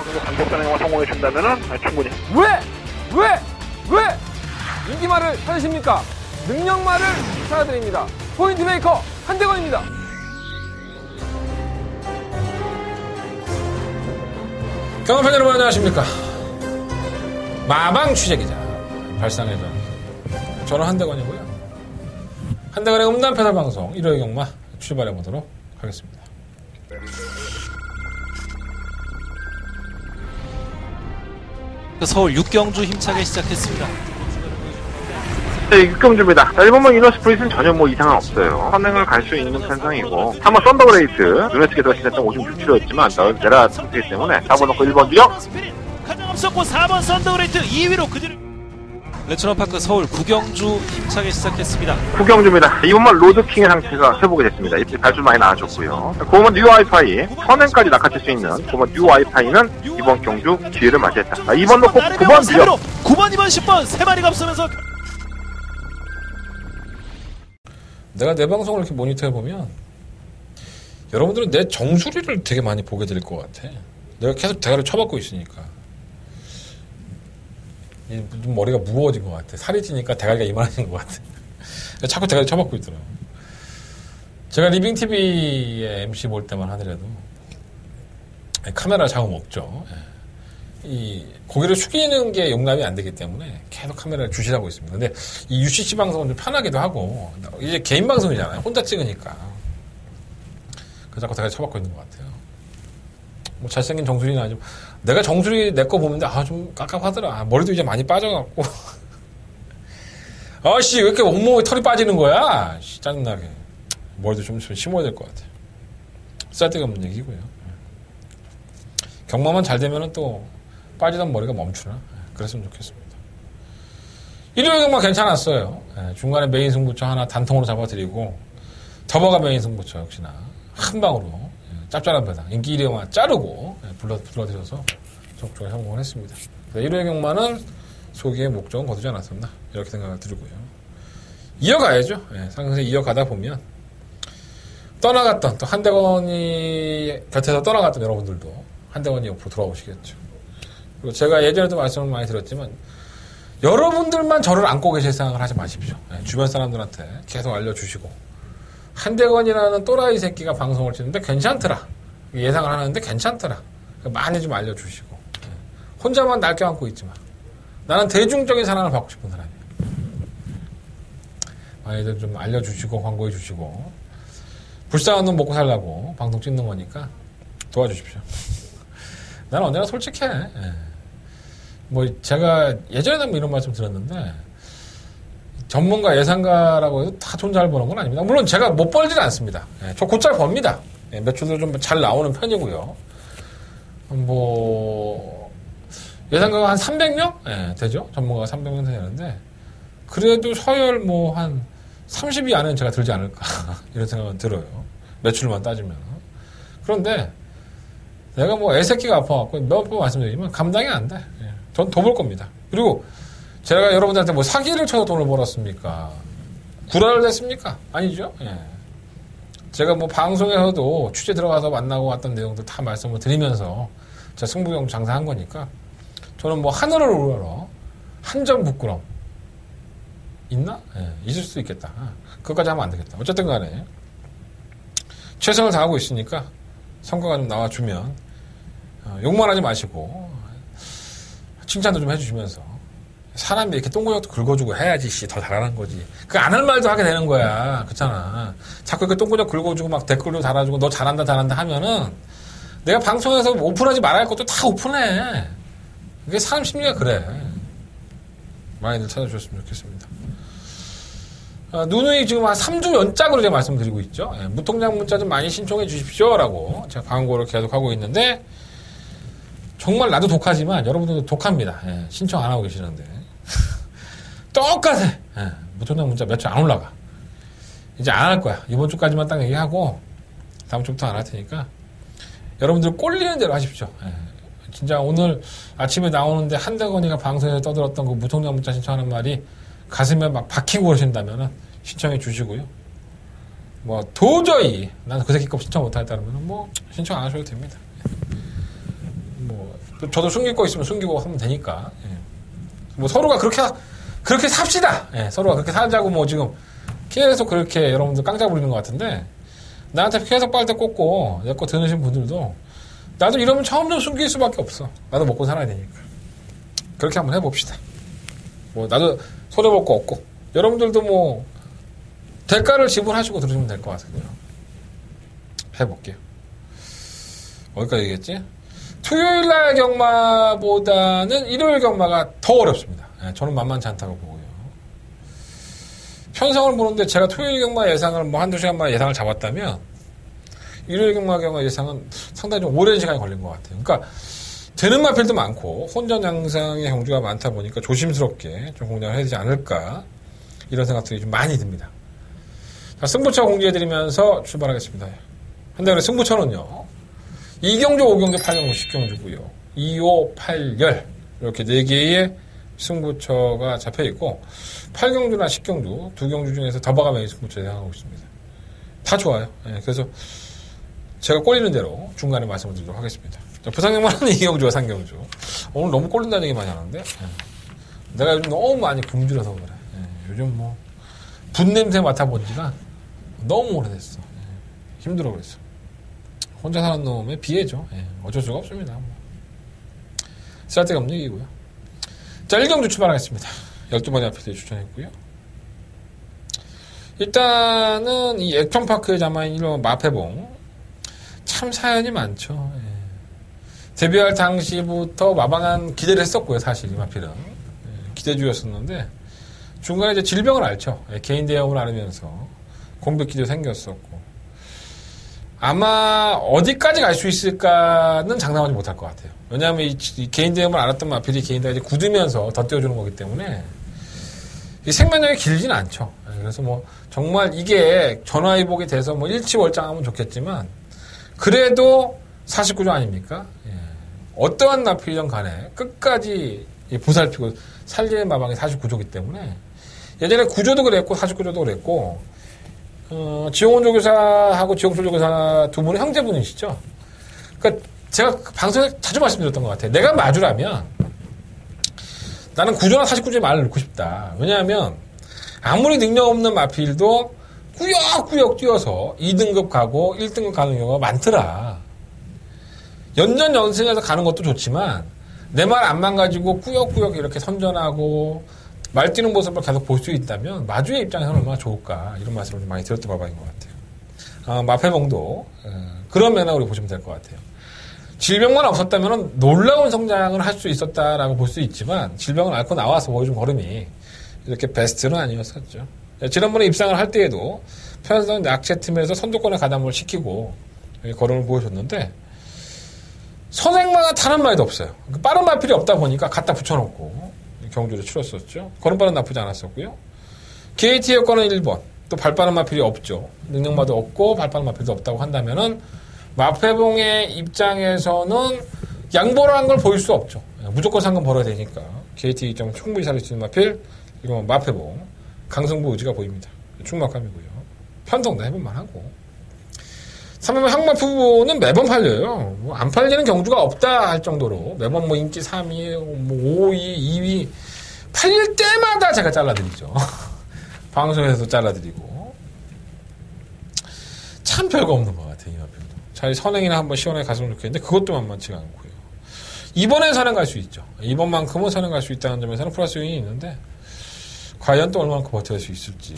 강력한 행위가 성공해 준다면은 충분히. 왜 인기말을 찾으십니까? 능력말을 찾아드립니다. 포인트 메이커 한대건입니다. 경험팬 여러분 안녕하십니까? 마방 취재기자 발상의 전 저는 한대건이고요. 한대건의 음담패널 방송 1회 경마 출발해보도록 하겠습니다. 서울 육경주 힘차게 시작했습니다. 네, 육경주입니다. 자, 이번 이너스프릿은 전혀 이상은 없어요. 선행을 갈 수 있는 편성이고 3번 썬더그레이트 눈에 띄게 들어있었던 56kg였지만 내라 상태이기 때문에 4번 넣고 1번 뒤요. 가장 앞섰고 4번 썬더그레이트 2위로 그대로 레츠런파크 서울 구경주 힘차게 시작했습니다. 구경주입니다. 이번만 로드킹의 상태가 회복이 됐습니다. 이때 발주 많이 나아졌고요. 고번 뉴 와이파이 선행까지 낚아챌 수 있는 고번 뉴 와이파이는 이번 경주 기회를 맞이했다. 2번 놓고 9번 뒤요. 9번, 2번, 10번 세 마리가 앞서면서 내가 내 방송을 이렇게 모니터해보면 여러분들은 내 정수리를 되게 많이 보게 될 것 같아. 내가 계속 대가를 쳐박고 있으니까 좀 머리가 무거워진 것 같아. 살이 찌니까 대가리가 이만해진 것 같아. 자꾸 대가리 쳐박고 있더라고. 제가 리빙TV에 MC 볼 때만 하더라도 카메라 작업 없죠. 이 고개를 숙이는 게 용납이 안 되기 때문에 계속 카메라를 주시하고 있습니다. 근데 이 UCC 방송은 좀 편하기도 하고 이제 개인 방송이잖아요. 혼자 찍으니까. 그래서 자꾸 대가리 쳐박고 있는 것 같아요. 뭐 잘생긴 정수리는 아니고 내가 정수리 내 거 보는데 좀 깝깝하더라. 머리도 이제 많이 빠져갖고 아씨 왜 이렇게 온몸에 털이 빠지는 거야? 씨, 짜증나게. 머리도 좀 심어야 될 것 같아. 쓸데없는 얘기고요. 경마만 잘 되면은 또 빠지던 머리가 멈추나? 그랬으면 좋겠습니다. 일요일 경마 괜찮았어요. 중간에 메인 승부처 하나 단통으로 잡아드리고 더버가 메인 승부처 역시나 한 방으로 짭짤한 배당 인기 1위 영화 자르고 불러드려서 적극적으로 성공을 했습니다. 일요일 경마는 소기의 목적은 거두지 않았었나 이렇게 생각을 들고요. 이어가야죠. 상승세 이어가다 보면 떠나갔던 또 한대건이 곁에서 떠나갔던 여러분들도 한대건이 옆으로 돌아오시겠죠. 그리고 제가 예전에도 말씀을 많이 드렸지만 여러분들만 저를 안고 계실 생각을 하지 마십시오. 주변 사람들한테 계속 알려주시고 한대건이라는 또라이 새끼가 방송을 치는데 괜찮더라. 예상을 하는데 괜찮더라. 많이 좀 알려주시고 혼자만 날 껴안고 있지 마. 나는 대중적인 사랑을 받고 싶은 사람이야. 많이들 좀 알려주시고 광고해 주시고 불쌍한 돈 먹고 살라고 방송 찍는 거니까 도와주십시오. 나는 언제나 솔직해. 뭐 제가 예전에도 이런 말씀 드렸는데 전문가 예상가라고 해도 다 돈 잘 버는 건 아닙니다. 물론 제가 못 벌지는 않습니다. 저 곧잘 법니다. 매출도 좀 잘 나오는 편이고요. 뭐 예상가가 한 300명? 되죠. 전문가가 300명 되는데 그래도 서열 뭐 한 30위 안에는 제가 들지 않을까 이런 생각은 들어요. 매출만 따지면. 그런데 내가 뭐 애새끼가 아파갖고 몇 번 말씀드리지만 감당이 안 돼. 전 더 벌 겁니다. 그리고 제가 여러분들한테 뭐 사기를 쳐서 돈을 벌었습니까? 구라를 냈습니까? 아니죠. 제가 뭐 방송에서도 취재 들어가서 만나고 왔던 내용들 다 말씀을 드리면서 제가 승부경 장사한 거니까 저는 뭐 하늘을 우러러 한 점 부끄럼 있나? 있을 수도 있겠다. 그것까지 하면 안 되겠다. 어쨌든 간에 최선을 다하고 있으니까 성과가 좀 나와주면 욕만 하지 마시고 칭찬도 좀 해주시면서 사람이 이렇게 똥구녕도 긁어주고 해야지 더 잘하는 거지. 그 안 할 말도 하게 되는 거야. 그렇잖아. 자꾸 이렇게 똥구녕 긁어주고 막 댓글도 달아주고 너 잘한다 하면은 내가 방송에서 오픈하지 말아야 할 것도 다 오픈해. 그게 사람 심리가 그래. 많이들 찾아주셨으면 좋겠습니다. 누누이 지금 한 3주 연짝으로 제가 말씀드리고 있죠. 무통장 문자 좀 많이 신청해 주십시오 라고 제가 광고를 계속 하고 있는데 정말 나도 독하지만 여러분들도 독합니다. 신청 안 하고 계시는데 똑같아. 무통장 문자 몇 주 안 올라가. 이제 안 할 거야. 이번 주까지만 딱 얘기하고 다음 주부터 안 할 테니까 여러분들 꼴리는 대로 하십시오. 진짜 오늘 아침에 나오는데 한대건이가 방송에서 떠들었던 그 무통장 문자 신청하는 말이 가슴에 막 박히고 그러신다면 신청해 주시고요. 뭐 도저히 나는 그 새끼 거 신청 못하겠다면 뭐 신청 안 하셔도 됩니다. 뭐 저도 숨길 거 있으면 숨기고 하면 되니까. 예. 뭐 서로가 그렇게 삽시다. 예, 서로가 그렇게 살자고 뭐 지금 계속 그렇게 여러분들 깡자 부리는 것 같은데 나한테 계속 빨대 꽂고 내 거 드시는 분들도 나도 이러면 점점 숨길 수밖에 없어. 나도 먹고 살아야 되니까. 그렇게 한번 해봅시다. 뭐 나도 손해볼 거 없고 여러분들도 뭐 대가를 지불하시고 들으시면 될 것 같아요. 해볼게요. 어디까지 얘기했지? 토요일날 경마보다는 일요일 경마가 더 어렵습니다. 예, 저는 만만치 않다고 보고요. 편성을 보는데 제가 토요일 경마 예상을 뭐 한두 시간만 예상을 잡았다면 일요일 경마 예상은 상당히 좀 오랜 시간이 걸린 것 같아요. 그러니까 되는 마필도 많고 혼전 양상의 경주가 많다 보니까 조심스럽게 좀 공략을 해야 되지 않을까 이런 생각들이 좀 많이 듭니다. 자, 승부처 공지해드리면서 출발하겠습니다. 한데 승부처는요. 2경주, 5경주, 8경주, 10경주고요. 2, 5, 8, 열 이렇게 4개의 승부처가 잡혀있고 8경주나 10경주 두 경주 중에서 더 봐가면서 승부처 예상하고 있습니다. 다 좋아요. 예, 그래서 제가 꼴리는 대로 중간에 말씀을 드리도록 하겠습니다. 자, 부산경마는 2경주와 3경주. 오늘 너무 꼴린다는 얘기 많이 하는데 내가 요즘 너무 많이 굶주려서 그래. 예, 요즘 뭐 분냄새 맡아본 지가 너무 오래됐어. 예, 힘들어 그랬어. 혼자 사는 놈의 비애죠. 예, 어쩔 수가 없습니다. 뭐. 쓸데가 없는 얘기고요. 자, 1경주 출발하겠습니다. 12번의 앞에 추천했고요. 일단은 이 액션파크에 자마인 마패봉 참 사연이 많죠. 예. 데뷔할 당시부터 마방한 기대를 했었고요. 사실 이 마필은 예, 기대주였었는데 중간에 이제 질병을 앓죠. 예, 개인 대형을 앓으면서 공백기도 생겼었고 아마 어디까지 갈 수 있을까는 장담하지 못할 것 같아요. 왜냐하면 이 개인 대형을 앓았던 마필이 개인 대형을 굳으면서 덧띄워주는 거기 때문에 이 생명력이 길지는 않죠. 예, 그래서 뭐 정말 이게 전화위복이 돼서 뭐 일치월장하면 좋겠지만 그래도 49조 아닙니까? 예. 어떠한 마필이든 간에 끝까지 보살피고 살리는 마방이 49조이기 때문에 예전에 9조도 그랬고 49조도 그랬고 지용훈 조교사하고 지용철 조교사 두 분은 형제분이시죠. 그러니까 제가 방송에 자주 말씀드렸던 것 같아요. 내가 마주라면 나는 9조나 49조의 말을 넣고 싶다. 왜냐하면 아무리 능력 없는 마필도 꾸역꾸역 뛰어서 2등급 가고 1등급 가는 경우가 많더라. 연전연승해서 가는 것도 좋지만 내 말 안 망가지고 꾸역꾸역 이렇게 선전하고 말 뛰는 모습을 계속 볼 수 있다면 마주의 입장에서는 얼마나 좋을까 이런 말씀을 많이 들었던 바방인 것 같아요. 마패봉도 그런 면으로 보시면 될 것 같아요. 질병만 없었다면 놀라운 성장을 할 수 있었다라고 볼 수 있지만 질병을 앓고 나와서 보여준 걸음이 이렇게 베스트는 아니었었죠. 지난번에 입상을 할 때에도 편성 약체팀에서 선두권에 가담을 시키고 걸음을 보여줬는데 선행마가 단 한 마리도 없어요. 빠른 마필이 없다 보니까 갖다 붙여놓고 경주를 치렀었죠. 걸음발은 나쁘지 않았었고요. KT 여권은 1번. 또 발빠른 마필이 없죠. 능력마도 없고 발빠른 마필도 없다고 한다면은 마패봉의 입장에서는 양보를 한 걸 보일 수 없죠. 무조건 상금 벌어야 되니까 KT 입장은 충분히 살릴 수 있는 마필 이건 마패봉 강승부 의지가 보입니다. 충막감이고요. 편성도 해볼만 하고 3번 항마푸는 매번 팔려요. 뭐 안 팔리는 경주가 없다 할 정도로 매번 뭐 인기 3위, 뭐 5위, 2위 팔릴 때마다 제가 잘라드리죠. 방송에서도 잘라드리고 참 별거 없는 것 같아요. 이 마필도. 차라리 선행이나 한번 시원하게 갔으면 좋겠는데 그것도 만만치가 않고요. 이번엔 선행 갈 수 있죠. 이번만큼은 선행 갈 수 있다는 점에서는 플러스 요인이 있는데 과연 또 얼마만큼 버텨낼 수 있을지.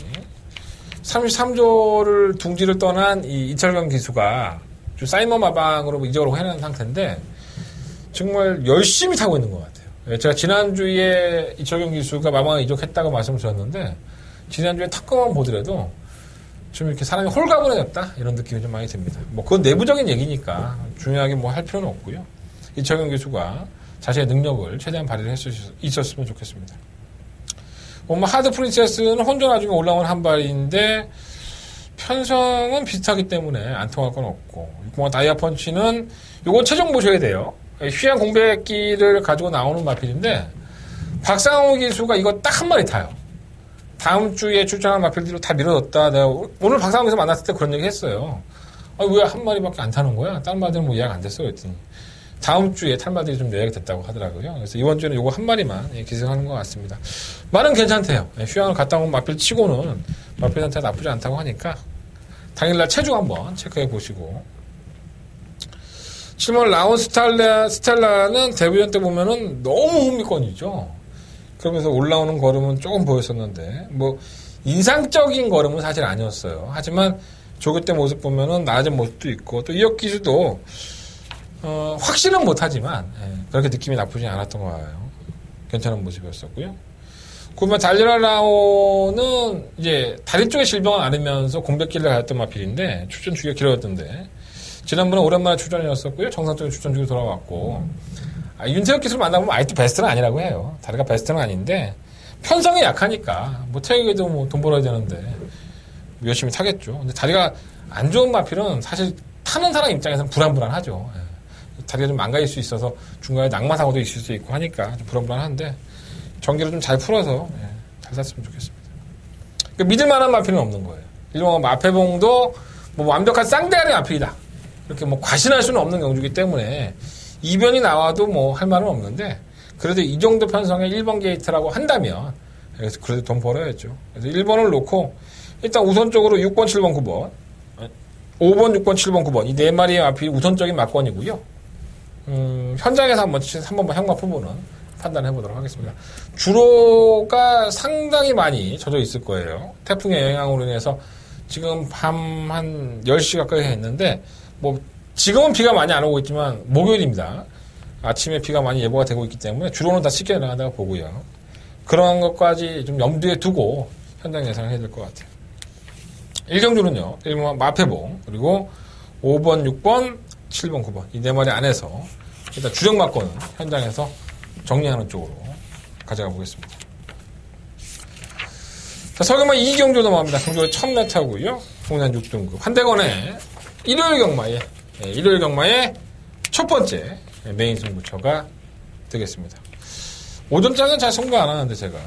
33조를 둥지를 떠난 이 이철경 기수가 좀 사이먼 마방으로 이적으로 해낸 상태인데 정말 열심히 타고 있는 것 같아요. 제가 지난주에 이철경 기수가 마방을 이적했다고 말씀을 드렸는데 지난주에 탁구만 보더라도 좀 이렇게 사람이 홀가분해졌다 이런 느낌이 좀 많이 듭니다. 뭐 그건 내부적인 얘기니까 중요하게 뭐 할 필요는 없고요. 이철경 기수가 자신의 능력을 최대한 발휘를 있었으면 좋겠습니다. 뭐 하드 프린세스는 혼자 나중에 올라온 한 발인데 편성은 비슷하기 때문에 안 통할 건 없고 6공화 다이아 펀치는 요거 최종 보셔야 돼요. 휘한 공백기를 가지고 나오는 마필인데 박상호 기수가 이거 딱 한 마리 타요. 다음 주에 출전한 마필들로 다 밀어줬다. 내가 오늘 박상호 기수 만났을 때 그런 얘기 했어요. 왜 한 마리밖에 안 타는 거야? 다른 마리들은 뭐 예약 안 됐어 그랬더니 다음 주에 탈마들이 좀 예약됐다고 하더라고요. 그래서 이번 주에는 요거 한 마리만 기승하는 것 같습니다. 말은 괜찮대요. 휴양을 갔다 온 마필 치고는 마필 상태가 나쁘지 않다고 하니까 당일날 체중 한번 체크해 보시고. 7번 라온 스텔라는 데뷔전 때 보면은 너무 흥미권이죠. 그러면서 올라오는 걸음은 조금 보였었는데, 뭐, 인상적인 걸음은 사실 아니었어요. 하지만 조교 때 모습 보면은 나아진 모습도 있고, 또 이역 기수도, 확실은 못하지만, 그렇게 느낌이 나쁘지 않았던 것 같아요. 괜찮은 모습이었었고요. 그러면 달리라 라온은 이제 다리 쪽에 질병을 앓으면서 공백기를 가졌던 마필인데, 출전 주기가 길어졌던데, 지난번에 오랜만에 출전이었었고요. 정상적인 출전 주기로 돌아왔고, 윤태혁 기수를 만나보면 아직도 베스트는 아니라고 해요. 다리가 베스트는 아닌데, 편성이 약하니까, 뭐 태극에도 뭐 돈 벌어야 되는데, 열심히 타겠죠. 근데 다리가 안 좋은 마필은 사실 타는 사람 입장에서는 불안불안하죠. 다리가 좀 망가질 수 있어서 중간에 낙마사고도 있을 수 있고 하니까 좀 불안불안한데, 전기를 좀 잘 풀어서, 잘 탔으면 좋겠습니다. 그러니까 믿을만한 마필은 없는 거예요. 일본 마패봉도 뭐 완벽한 쌍대가리 마필이다. 이렇게 뭐 과신할 수는 없는 경주이기 때문에, 이변이 나와도 뭐 할 말은 없는데, 그래도 이 정도 편성의 1번 게이트라고 한다면, 그래서 그래도 돈 벌어야죠. 그래서 1번을 놓고, 일단 우선적으로 6번, 7번, 9번, 5번, 6번, 7번, 9번, 이 네 마리의 마필이 우선적인 막권이고요. 현장에서 한번 3번만 형마 부분은 판단해 보도록 하겠습니다. 주로가 상당히 많이 젖어 있을 거예요. 태풍의 영향으로 인해서 지금 밤 한 10시 가까이 했는데, 뭐, 지금은 비가 많이 안 오고 있지만, 목요일입니다. 아침에 비가 많이 예보가 되고 있기 때문에 주로는 다 씻겨 나간다고 보고요. 그런 것까지 좀 염두에 두고 현장 예상을 해야 될 것 같아요. 1경주는요, 1번 마패봉, 그리고 5번, 6번, 7번, 9번. 이 네 마리 안에서 일단 주력 막권은 현장에서 정리하는 쪽으로 가져가 보겠습니다. 자, 서경마 2경주 넘어갑니다. 경주가 1000m고요. 동산 6등급. 한대건의 일요일 경마의 첫 번째 메인 승부처가 되겠습니다. 오전장은 잘 승부 안 하는데 제가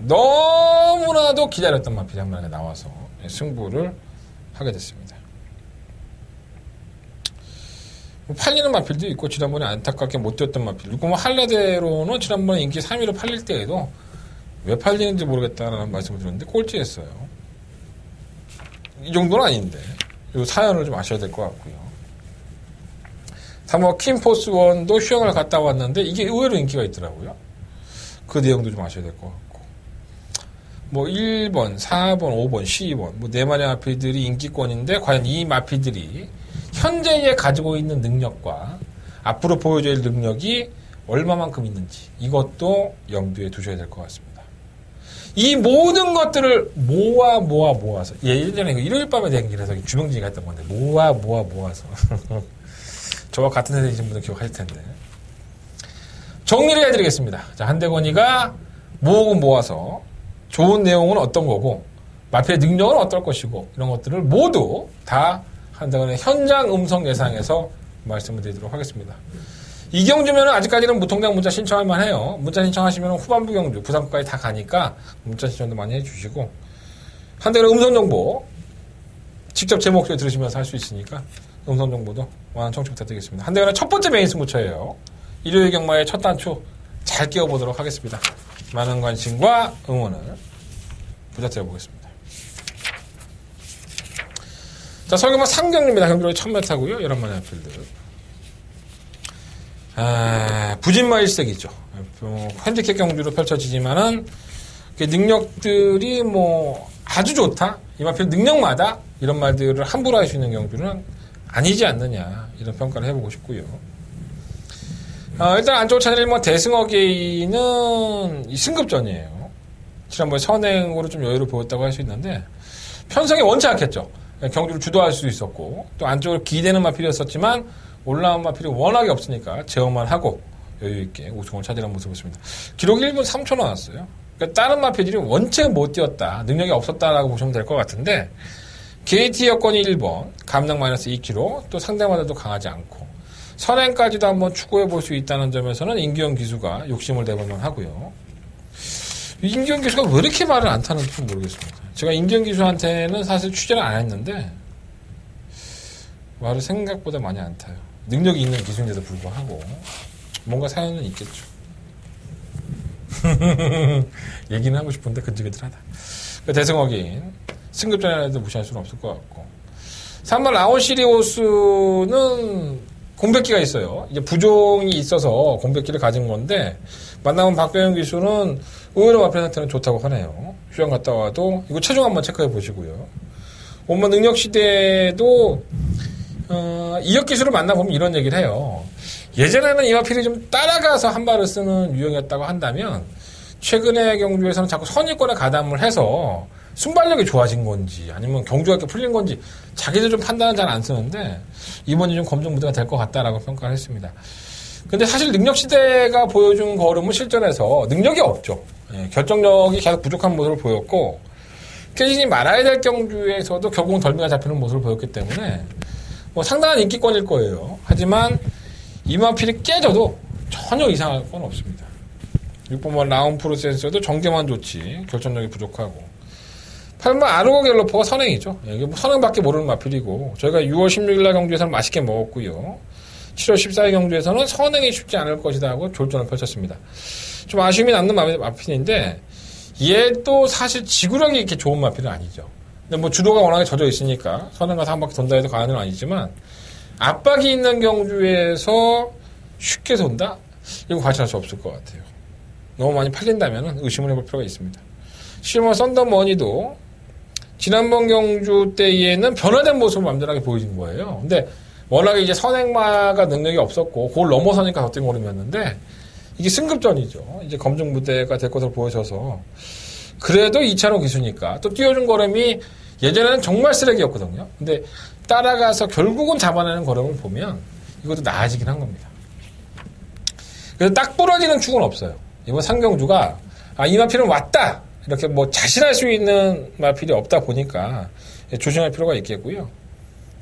너무나도 기다렸던 마필이 한 마리가 나와서 승부를 하게 됐습니다. 팔리는 마필도 있고 지난번에 안타깝게 못 뛰었던 마필. 그리고 뭐 한라대로는 지난번에 인기 3위로 팔릴 때에도 왜 팔리는지 모르겠다라는 말씀을 드렸는데 꼴찌했어요. 이 정도는 아닌데 이 사연을 좀 아셔야 될 것 같고요. 3호 킴포스1도 휴양을 갔다 왔는데 이게 의외로 인기가 있더라고요. 그 내용도 좀 아셔야 될 것 같고 뭐 1번, 4번, 5번, 12번 뭐 네 마리 마필들이 인기권인데 과연 이 마필들이 현재에 가지고 있는 능력과 앞으로 보여줘야 할 능력이 얼마만큼 있는지 이것도 염두에 두셔야 될 것 같습니다. 이 모든 것들을 모아서 예전에 일요일 밤에 대한 길에서 주명진이가 했던 건데 모아서 저와 같은 세대이신 분들 기억하실 텐데 정리를 해드리겠습니다. 자, 한대건이가 모아서 좋은 내용은 어떤 거고 마필의 능력은 어떨 것이고 이런 것들을 모두 다 한대건의 현장 음성 예상에서 말씀을 드리도록 하겠습니다. 이 경주면 아직까지는 무통장 문자 신청할 만해요. 문자 신청하시면 후반부 경주 부산까지 다 가니까 문자 신청도 많이 해주시고 한대건 음성 정보 직접 제 목소리 들으시면서 할 수 있으니까 음성 정보도 많은 청취 부탁드리겠습니다. 한대건의 첫 번째 메인 승부처예요. 일요일 경마의 첫 단추 잘 끼워보도록 하겠습니다. 많은 관심과 응원을 부탁드려보겠습니다. 자, 서경마 3경주입니다. 경주로 1000m고요. 11마리 앞필드. 부진마 일색이죠. 핸디캡 경주로 펼쳐지지만은 능력들이 뭐 아주 좋다. 이 마필 능력마다 이런 말들을 함부로 할 수 있는 경주는 아니지 않느냐 이런 평가를 해보고 싶고요. 일단 안쪽 차넬 뭐 대승어게이는 이 승급전이에요. 지난번에 선행으로 좀 여유를 보였다고 할 수 있는데 편성이 원치 않겠죠. 경주를 주도할 수 있었고 또 안쪽으로 기대는 마필이었었지만 올라온 마필이 워낙에 없으니까 제어만 하고 여유있게 우승을 차지하는 모습이었습니다. 기록이 1분 3초 나왔어요. 그러니까 다른 마필들이 원체 못 뛰었다, 능력이 없었다라고 보시면 될 것 같은데 게이트 여건이 1번, 감량 마이너스 2kg, 또 상대마다도 강하지 않고 선행까지도 한번 추구해 볼 수 있다는 점에서는 임기현 기수가 욕심을 내볼만 하고요. 임기현 기수가 왜 이렇게 말을 안 타는지 좀 모르겠습니다. 제가 임기현 기수한테는 사실 취재를 안 했는데 말을 생각보다 많이 안 타요. 능력이 있는 기수인데도 불구하고 뭔가 사연은 있겠죠. 얘기는 하고 싶은데 근질근질하다. 대승어긴 승급전에도 무시할 수는 없을 것 같고 3번 라온시리오스는 공백기가 있어요. 이제 부종이 있어서 공백기를 가진 건데 만나면 박병현 기수는 의외로 마필 상태는 좋다고 하네요. 휴양 갔다 와도 이거 체중 한번 체크해 보시고요. 5번 능력시대도 이혁 기수를 만나보면 이런 얘기를 해요. 예전에는 이마필이 좀 따라가서 한 발을 쓰는 유형이었다고 한다면 최근의 경주에서는 자꾸 선의권에 가담을 해서 순발력이 좋아진 건지 아니면 경주가 이렇게 풀린 건지 자기도 좀 판단은 잘 안 쓰는데 이번이 좀 검증 무대가 될 것 같다라고 평가를 했습니다. 근데 사실 능력시대가 보여준 걸음은 실전에서 능력이 없죠. 예, 결정력이 계속 부족한 모습을 보였고 깨지지 말아야 될 경주에서도 결국은 덜미가 잡히는 모습을 보였기 때문에 뭐 상당한 인기권일 거예요. 하지만 이마필이 깨져도 전혀 이상할 건 없습니다. 6번만 라운 프로세서도 정계만 좋지 결정력이 부족하고 8번 아르고 갤러퍼가 선행이죠. 이게 뭐 선행밖에 모르는 마필이고 저희가 6월 16일날 경주에서는 맛있게 먹었고요. 7월 14일 경주에서는 선행이 쉽지 않을 것이다 하고 졸전을 펼쳤습니다. 좀 아쉬움이 남는 마필인데 얘도 사실 지구력이 이렇게 좋은 마필은 아니죠. 근데 뭐 주도가 워낙에 젖어 있으니까 선행 가서 한 바퀴 돈다 해도 가는 건 아니지만 압박이 있는 경주에서 쉽게 돈다? 이거 과시할 수 없을 것 같아요. 너무 많이 팔린다면 의심을 해볼 필요가 있습니다. 실버 썬더머니도 지난번 경주 때에는 변화된 모습을 완전하게 보여준 거예요. 근데 워낙에 이제 선행마가 능력이 없었고 그걸 넘어서니까 덧띵거림이었는데 이게 승급전이죠. 이제 검증 무대가 될 것으로 보여져서 그래도 2차로 기수니까 또 띄워준 걸음이 예전에는 정말 쓰레기였거든요. 근데 따라가서 결국은 잡아내는 걸음을 보면 이것도 나아지긴 한 겁니다. 그래서 딱 부러지는 축은 없어요. 이번 상경주가 이 마필은 왔다 이렇게 뭐 자신할 수 있는 마필이 없다 보니까 조심할 필요가 있겠고요.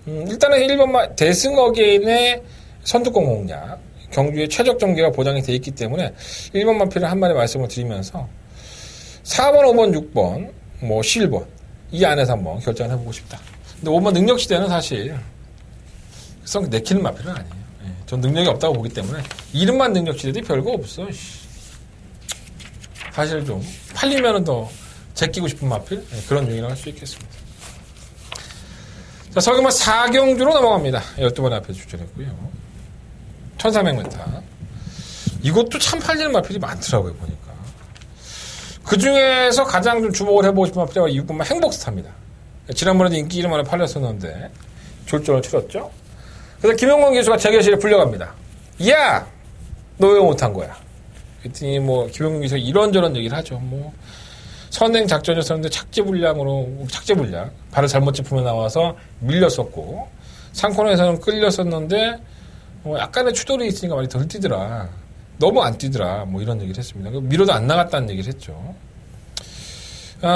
일단은 1번 대승어게인의 선두권 공략 경주의 최적 전개가 보장이 돼 있기 때문에 1번 마필을 한 마리 말씀을 드리면서 4번, 5번, 6번, 뭐 11번 이 안에서 한번 결정을 해보고 싶다. 근데 5번 능력시대는 사실 썩 내키는 마필은 아니에요. 예, 전 능력이 없다고 보기 때문에 이름만 능력시대도 별거 없어. 사실 좀 팔리면은 더 제끼고 싶은 마필 그런 중이라고 할 수 있겠습니다. 자, 설교만 4경주로 넘어갑니다. 12번 앞에 출전했고요. 1300m. 이것도 참 팔리는 마필이 많더라고요, 보니까. 그 중에서 가장 좀 주목을 해보고 싶은 마필이 6번만 행복스타입니다. 지난번에도 인기 이름 하나 팔렸었는데, 졸전을 치렀죠. 그래서 김영건 기수가 재결실에 불려갑니다. 야! 너 왜 못한 거야? 그랬더니 뭐, 김영건 기수가 이런저런 얘기를 하죠. 뭐, 선행 작전이었었는데 착지불량 발을 잘못 짚으면 나와서 밀렸었고 상코너에서는 끌렸었는데 약간의 추돌이 있으니까 많이 덜 뛰더라. 너무 안 뛰더라. 뭐 이런 얘기를 했습니다. 밀어도 안 나갔다는 얘기를 했죠.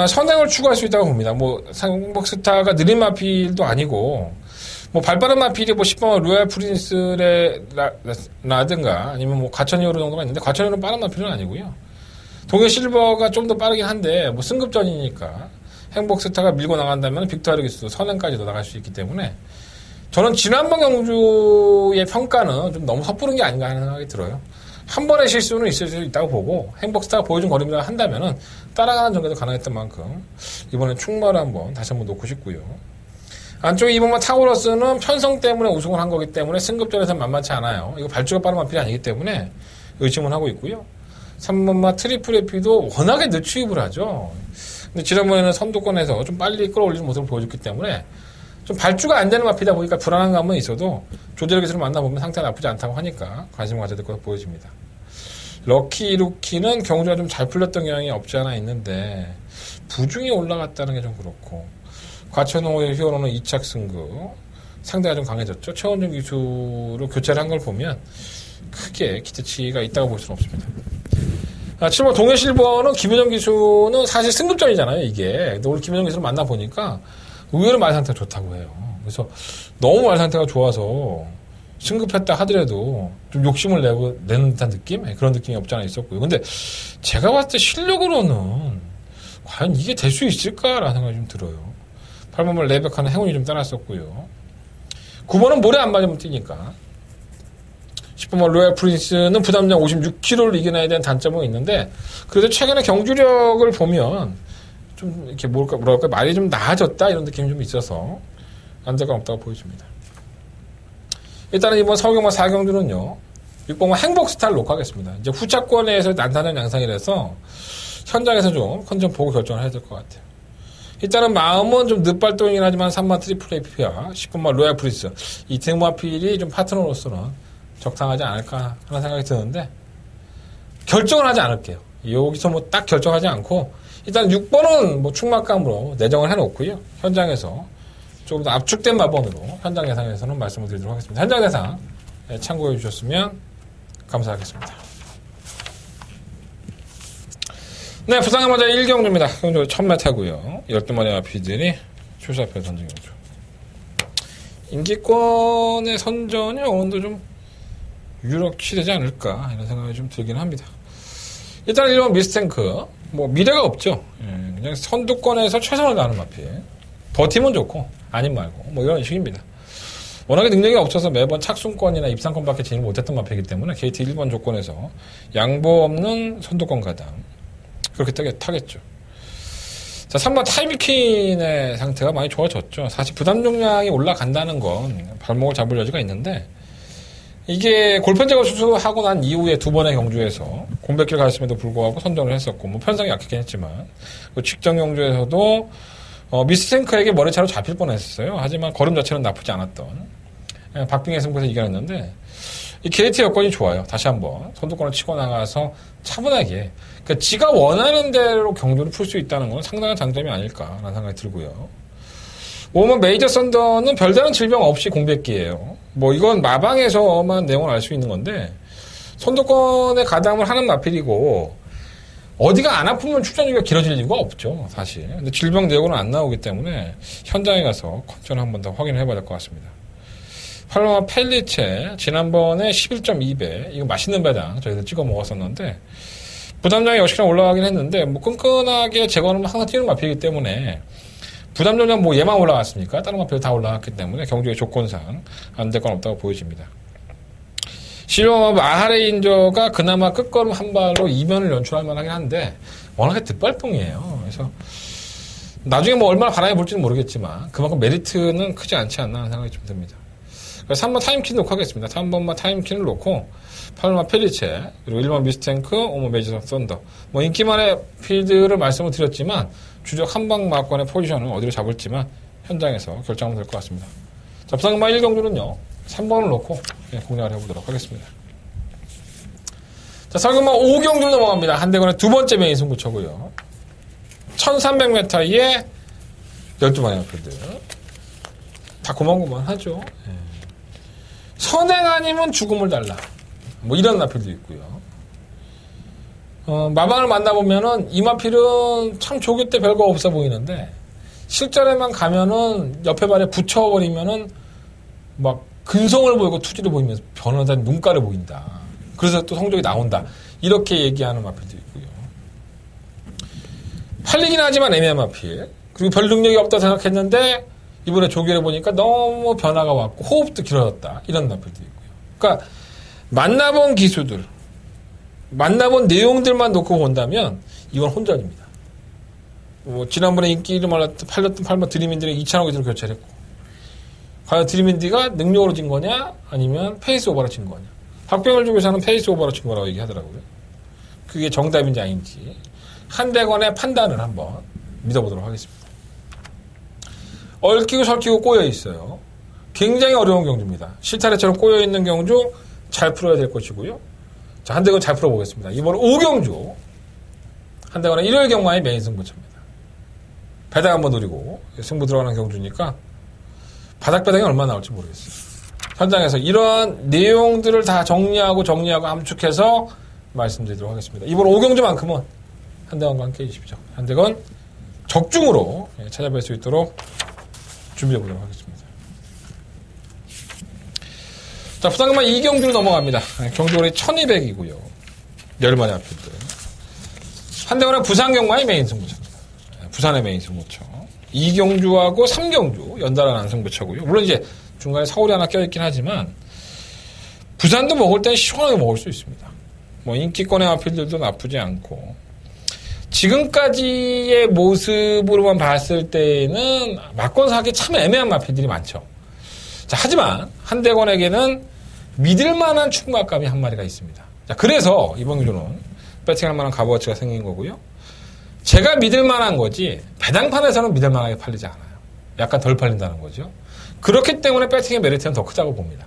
선행을 추구할 수 있다고 봅니다. 뭐 상복스타가 느린 마필도 아니고 뭐 발빠른 마필이 뭐 10번 로얄 프린스라든가 아니면 뭐 과천이오르 정도가 있는데 과천이오르는 빠른 마필은 아니고요. 동해 실버가 좀 더 빠르긴 한데 뭐 승급전이니까 행복스타가 밀고 나간다면 빅토리아 기수도 선행까지도 나갈 수 있기 때문에 저는 지난번 경주의 평가는 좀 너무 섣부른 게 아닌가 하는 생각이 들어요. 한 번의 실수는 있을 수 있다고 보고 행복스타가 보여준 걸음이라 한다면은 따라가는 전개도 가능했던 만큼 이번엔 충마를 다시 한번 놓고 싶고요. 안쪽에 2번만 타우러스는 편성 때문에 우승을 한 거기 때문에 승급전에서는 만만치 않아요. 이거 발주가 빠른 마필이 아니기 때문에 의심을 하고 있고요. 3번마 트리플 에피도 워낙에 늦추입을 하죠. 근데 지난번에는 선두권에서 좀 빨리 끌어올리는 모습을 보여줬기 때문에 좀 발주가 안 되는 마피다 보니까 불안한 감은 있어도 조대열 기수를 만나보면 상태가 나쁘지 않다고 하니까 관심을 가져야 될 것으로 보여집니다. 럭키 루키는 경주가 좀 잘 풀렸던 경향이 없지 않아 있는데 부중이 올라갔다는 게 좀 그렇고 과천호의 히어로는 2착 승급 상대가 좀 강해졌죠. 최원준 기수로 교체를 한 걸 보면 크게 기대치가 있다고 볼 수는 없습니다. 7번 동해 실버는 김효정 기수는 사실 승급전이잖아요, 이게. 근데 오늘 김효정 기수를 만나보니까 의외로 말 상태가 좋다고 해요. 그래서 너무 말 상태가 좋아서 승급했다 하더라도 좀 욕심을 내는 듯한 느낌? 그런 느낌이 없지 않아 있었고요. 근데 제가 봤을 때 실력으로는 과연 이게 될 수 있을까라는 생각이 좀 들어요. 8번을 레베카는 행운이 좀 따랐었고요. 9번은 모래 안 맞으면 뛰니까 10번만 로얄 프린스는 부담량 56kg를 이겨내야 되는 단점은 있는데, 그래도 최근에 경주력을 보면, 좀, 이렇게 뭐랄까, 말이 좀 나아졌다, 이런 느낌이 좀 있어서, 안정감 없다고 보여집니다. 일단은 이번 서울경마 4경주는요, 6번만 행복스타를 놓고 하겠습니다. 이제 후차권에서 난타는 양상이라서, 현장에서 좀 컨디션 보고 결정을 해야 될 것 같아요. 일단은 마음은 좀 늦발동이긴 하지만 3번 트리플 APP와 10번만 로얄 프린스, 이 등마필이 좀 파트너로서는 적당하지 않을까 하는 생각이 드는데, 결정을 하지 않을게요. 여기서 뭐 딱 결정하지 않고, 일단 6번은 뭐 충막감으로 내정을 해놓고요. 현장에서 조금 더 압축된 마번으로 현장 예상에서는 말씀을 드리도록 하겠습니다. 현장 예상 참고해 주셨으면 감사하겠습니다. 네, 부상의 먼저 1경주입니다. 경주 1000m고요. 12마리 마피들이 출사표 선정 경주. 인기권의 선전이 어느 정도 좀 유력시 되지 않을까 이런 생각이 좀 들긴 합니다. 일단 1번 미스탱크 뭐 미래가 없죠. 그냥 선두권에서 최선을 다하는 마피. 버티면 좋고 아님 말고 뭐 이런 식입니다. 워낙에 능력이 없어서 매번 착순권이나 입상권밖에 진입 못했던 마피이기 때문에 KT 1번 조건에서 양보 없는 선두권 가담 그렇게 타겠죠. 자, 3번 타이밍킨의 상태가 많이 좋아졌죠. 사실 부담 종량이 올라간다는 건 발목을 잡을 여지가 있는데 이게 골편제거 수술하고 난 이후에 두 번의 경주에서 공백기를 가졌음에도 불구하고 선정을 했었고 뭐 편성이 약했긴 했지만 그 직전 경주에서도 미스탱크에게 머리차로 잡힐 뻔했었어요. 하지만 걸음 자체는 나쁘지 않았던 박빙의 승부에서 이겨냈는데 이 KT 여건이 좋아요. 다시 한번 선두권을 치고 나가서 차분하게 그러니까 지가 원하는 대로 경주를 풀 수 있다는 건 상당한 장점이 아닐까라는 생각이 들고요. 오면 메이저 썬더는 별다른 질병 없이 공백기예요. 뭐 이건 마방에서만 내용을 알 수 있는 건데 선두권에 가담을 하는 마필이고 어디가 안 아프면 출전주기가 길어질 이유가 없죠, 사실. 근데 질병 내용은 안 나오기 때문에 현장에 가서 컨디션 한 번 더 확인을 해봐야 될 것 같습니다. 팔로마 펠리체 지난번에 11.2배 이거 맛있는 배당 저희들 찍어 먹었었는데 부담량이 역시나 올라가긴 했는데 뭐 끈끈하게 제거는 항상 뛰는 마필이기 때문에 부담 종량 뭐 얘만 올라갔습니까? 다른 마필 다 올라갔기 때문에 경주의 조건상 안 될 건 없다고 보여집니다. 실버 아하레인저가 그나마 끝걸음 한 발로 이변을 연출할 만하긴 한데 워낙에 뒷발동이에요. 그래서 나중에 뭐 얼마나 바람이 불지는 모르겠지만 그만큼 메리트는 크지 않지 않나 하는 생각이 좀 듭니다. 그래서 3번 타임킨 놓고 하겠습니다. 3번만 타임킨을 놓고 8번 페리체 그리고 1번 미스탱크 5번 메이저 썬더 뭐 인기만의 필드를 말씀을 드렸지만 주력 한방 마권의 포지션을 어디로 잡을지만 현장에서 결정하면 될 것 같습니다. 자, 부상마 1경주는요 3번을 놓고 공략을 해보도록 하겠습니다. 자, 설경마 5경주 넘어갑니다. 한대건의 두 번째 메인 승부처고요. 1300m에 12마리 필드 다 고만고만하죠. 선행 아니면 죽음을 달라 뭐 이런 마필도 있고요. 마방을 만나보면은 이 마필은 참 조교 때 별거 없어 보이는데 실전에만 가면은 옆에 발에 붙여버리면은 막 근성을 보이고 투지를 보이면서 변화된 눈가를 보인다. 그래서 또 성적이 나온다. 이렇게 얘기하는 마필도 있고요. 팔리긴 하지만 애매한 마필. 그리고 별 능력이 없다 생각했는데 이번에 조교를 보니까 너무 변화가 왔고 호흡도 길어졌다. 이런 마필도 있고요. 그러니까 만나본 기수들 만나본 내용들만 놓고 본다면 이건 혼전입니다. 뭐 지난번에 인기를 팔렸던 8번 드림인들의 2,000억 기수를 교체를 했고 과연 드림인디가 능력으로 진 거냐 아니면 페이스 오버로 진 거냐. 박병을 주고서는 페이스 오버로 진 거라고 얘기하더라고요. 그게 정답인지 아닌지 한대건의 판단을 한번 믿어보도록 하겠습니다. 얽히고 설키고 꼬여있어요. 굉장히 어려운 경주입니다. 실타래처럼 꼬여있는 경주 잘 풀어야 될 것이고요. 자, 한대건 잘 풀어보겠습니다. 이번 5경주 한대건의 1월 경마의 메인 승부처입니다. 배당 한번 노리고 승부 들어가는 경주니까 바닥 배당이 얼마나 나올지 모르겠어요. 현장에서 이러한 내용들을 다 정리하고 암축해서 말씀드리도록 하겠습니다. 이번 5경주만큼은 한대건과 함께 해주십시오. 한대건 적중으로 찾아뵐 수 있도록 준비해보도록 하겠습니다. 자, 부상금만 2경주로 넘어갑니다. 경주월이 1200이고요. 10마리 앞필드. 한대건의 부산경마의 메인 승부처입니다. 부산의 메인 승부처. 2경주하고 3경주 연달아 난 승부처고요. 물론 이제 중간에 서울이 하나 껴있긴 하지만 부산도 먹을 땐 시원하게 먹을 수 있습니다. 뭐 인기권의 마필들도 나쁘지 않고 지금까지의 모습으로만 봤을 때는 막권 사기 참 애매한 마필들이 많죠. 자, 하지만 한대건에게는 믿을 만한 충막감이 한 마리가 있습니다. 자, 그래서 이번 기준은 배팅할 만한 값어치가 생긴 거고요. 제가 믿을 만한 거지 배당판에서는 믿을 만하게 팔리지 않아요. 약간 덜 팔린다는 거죠. 그렇기 때문에 배팅의 메리트는 더 크다고 봅니다.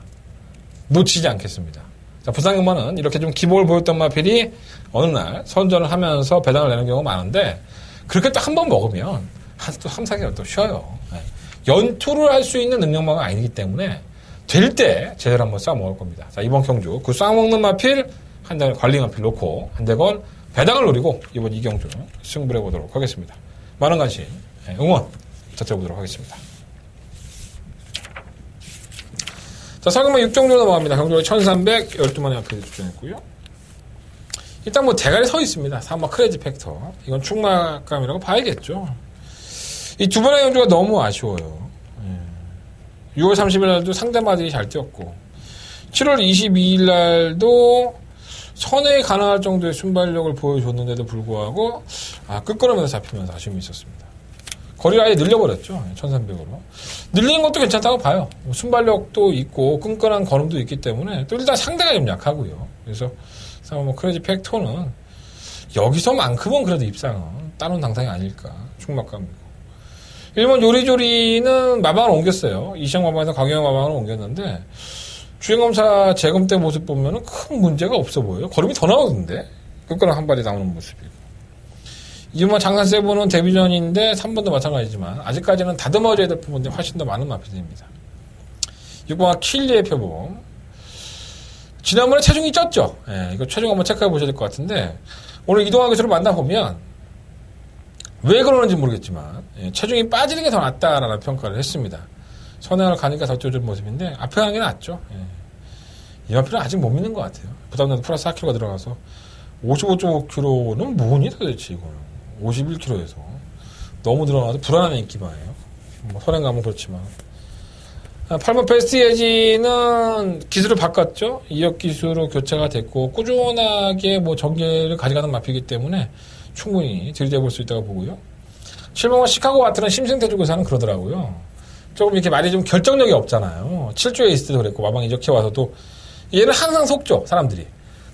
놓치지 않겠습니다. 자, 부산경마는 이렇게 좀 기복을 보였던 마필이 어느 날 선전을 하면서 배당을 내는 경우가 많은데 그렇게 또 한 번 먹으면 또 3, 4개월 또 쉬어요. 연투를 할 수 있는 능력마가 아니기 때문에 될 때 제대로 한번 싸먹을 겁니다. 자, 이번 경주 그 싸먹는 마필 한대건 관리 마필 놓고 한대건 배당을 노리고 이번 이경주 승부를 해보도록 하겠습니다. 많은 관심 응원 부탁드려보도록 하겠습니다. 자, 설경마 6경주 넘어갑니다. 경주가 1300 12만에 앞에 출전했고요. 일단 뭐 대가리 서 있습니다. 사마 크레이지 팩터. 이건 충막감이라고 봐야겠죠. 이 두 번의 경주가 너무 아쉬워요. 6월 30일 날도 상대마들이 잘 뛰었고 7월 22일 날도 선회에 가능할 정도의 순발력을 보여줬는데도 불구하고 끝걸음에서 잡히면서 아쉬움이 있었습니다. 거리를 아예 늘려버렸죠. 1300으로. 늘리는 것도 괜찮다고 봐요. 순발력도 있고 끈끈한 걸음도 있기 때문에 또 일단 상대가 좀 약하고요. 그래서 뭐 크레이지 팩토는 여기서만큼은 그래도 입상은 따놓은 당상이 아닐까. 충막감이고. 일본 요리조리는 마방을 옮겼어요. 이시영 마방에서 강영 마방을 옮겼는데 주행검사 재검 때 모습 보면은 큰 문제가 없어 보여요. 걸음이 더 나오던데. 끝거랑 한 발이 나오는 모습이고. 이번 장산 세븐은 데뷔전인데 3번도 마찬가지지만 아직까지는 다듬어져야 될 부분들이 훨씬 더 많은 마필입니다. 6번 킬리의 표범. 지난번에 체중이 쪘죠. 예, 이거 체중 한번 체크해 보셔야 될 것 같은데 오늘 이동환 교수를 만나보면 왜 그러는지 모르겠지만 체중이 빠지는 게 더 낫다라는 평가를 했습니다. 선행을 가니까 더 쪄준 모습인데 앞에 가는 게 낫죠. 이 마필은 아직 못 믿는 것 같아요. 부담나도 플러스 4kg가 들어가서 55.5kg는 뭐니 도대체 이거는 51kg에서 너무 들어가서 불안한 인기마예요. 뭐 선행감은 그렇지만 8번 베스트 예지는 기술을 바꿨죠. 2역 기술로 교체가 됐고 꾸준하게 뭐 전개를 가져가는 마필이기 때문에 충분히 들이대볼 수 있다고 보고요. 7번은 시카고 와트는 심생태주교사는 그러더라고요. 조금 이렇게 말이 좀 결정력이 없잖아요. 7조에 있을 때도 그랬고 마방 이적해 와서도 얘는 항상 속죠 사람들이.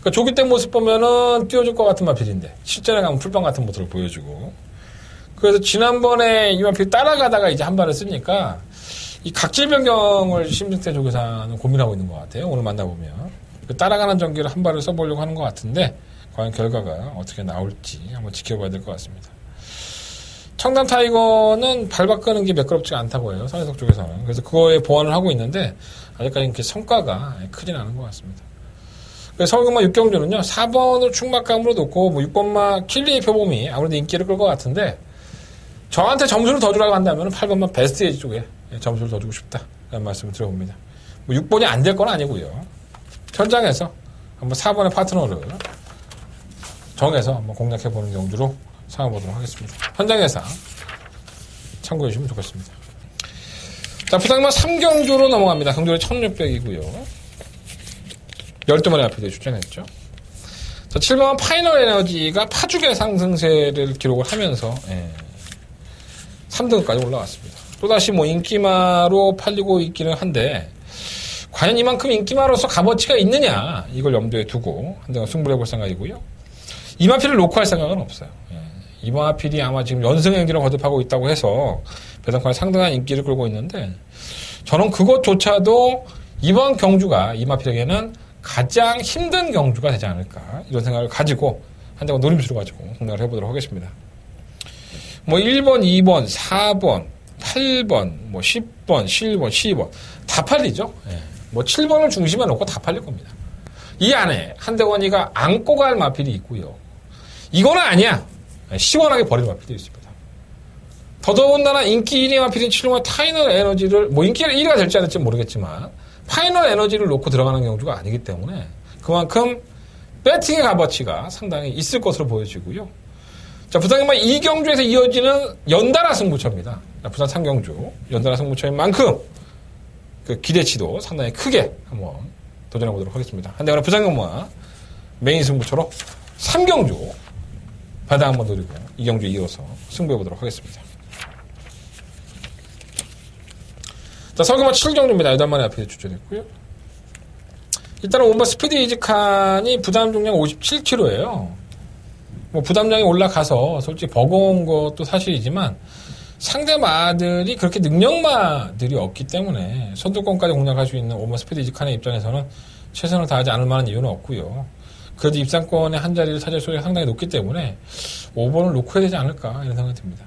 그러니까 조기 때 모습 보면은 띄워줄 것 같은 마필인데 실전에 가면 풀빵 같은 모습을 보여주고. 그래서 지난번에 이 마필 따라가다가 이제 한 발을 쓰니까 이 각질 변경을 심생태주교사는 고민하고 있는 것 같아요. 오늘 만나보면 그 따라가는 전기를 한 발을 써보려고 하는 것 같은데 과연 결과가 어떻게 나올지 한번 지켜봐야 될 것 같습니다. 청담 타이거는 발 바꾸는 게 매끄럽지가 않다고 해요. 선해석 쪽에서는. 그래서 그거에 보완을 하고 있는데 아직까지 이렇게 성과가 크진 않은 것 같습니다. 그래서 서울경마 6경주는요. 4번을 충막감으로 놓고 뭐 6번마 킬리의 표범이 아무래도 인기를 끌 것 같은데 저한테 점수를 더 주라고 한다면 8번마 베스트 에이지 쪽에 점수를 더 주고 싶다. 라는 말씀을 드려봅니다. 뭐 6번이 안 될 건 아니고요. 현장에서 한번 4번의 파트너를 정해서 한번 공략해보는 경주로 삼아보도록 하겠습니다. 현장 예상 참고해 주시면 좋겠습니다. 자, 부산경마 3경주로 넘어갑니다. 경주는 1600이고요. 12마리 앞에 출전했죠. 자, 7번 파이널 에너지가 파죽의 상승세를 기록을 하면서 3등까지 올라왔습니다. 또다시 뭐 인기마로 팔리고 있기는 한데 과연 이만큼 인기마로서 값어치가 있느냐 이걸 염두에 두고 한등은 승부를 해볼 생각이고요. 이 마필을 놓고 할 생각은 없어요. 이 마필이 아마 지금 연승행진을 거듭하고 있다고 해서 배당권에 상당한 인기를 끌고 있는데 저는 그것조차도 이번 경주가 이 마필에게는 가장 힘든 경주가 되지 않을까 이런 생각을 가지고 한대건 노림수를 가지고 공략을 해보도록 하겠습니다. 뭐 1번, 2번, 4번, 8번, 뭐 10번, 11번, 12번 다 팔리죠. 뭐 7번을 중심에 놓고 다 팔릴 겁니다. 이 안에 한대건이가 안고 갈 마필이 있고요. 이거는 아니야. 시원하게 버릴 마필도 있습니다. 더더군다나 인기 1위 마필인 7번 파이널 에너지를 뭐 인기 1위가 될지 안 될지 모르겠지만 파이널 에너지를 놓고 들어가는 경주가 아니기 때문에 그만큼 배팅의 값어치가 상당히 있을 것으로 보여지고요. 자, 부산경마 2경주에서 이어지는 연달아 승부처입니다. 자, 부산 3경주 연달아 승부처인 만큼 그 기대치도 상당히 크게 한번 도전해보도록 하겠습니다. 한대관의 부산경마 메인 승부처로 3경주 바닥 한번 노리고 2경주 이어서 승부해보도록 하겠습니다. 자, 설경마 7경주입니다. 8마리 앞에 주전했고요. 일단은 온바 스피드 이직칸이 부담 중량 57kg예요. 뭐 부담량이 올라가서 솔직히 버거운 것도 사실이지만 상대 마들이 그렇게 능력마들이 없기 때문에 선두권까지 공략할 수 있는 온바 스피드 이직칸의 입장에서는 최선을 다하지 않을 만한 이유는 없고요. 그래도 입상권의 한 자리를 차지할 소리가 상당히 높기 때문에 5번을 놓고 해야 되지 않을까 이런 생각이 듭니다.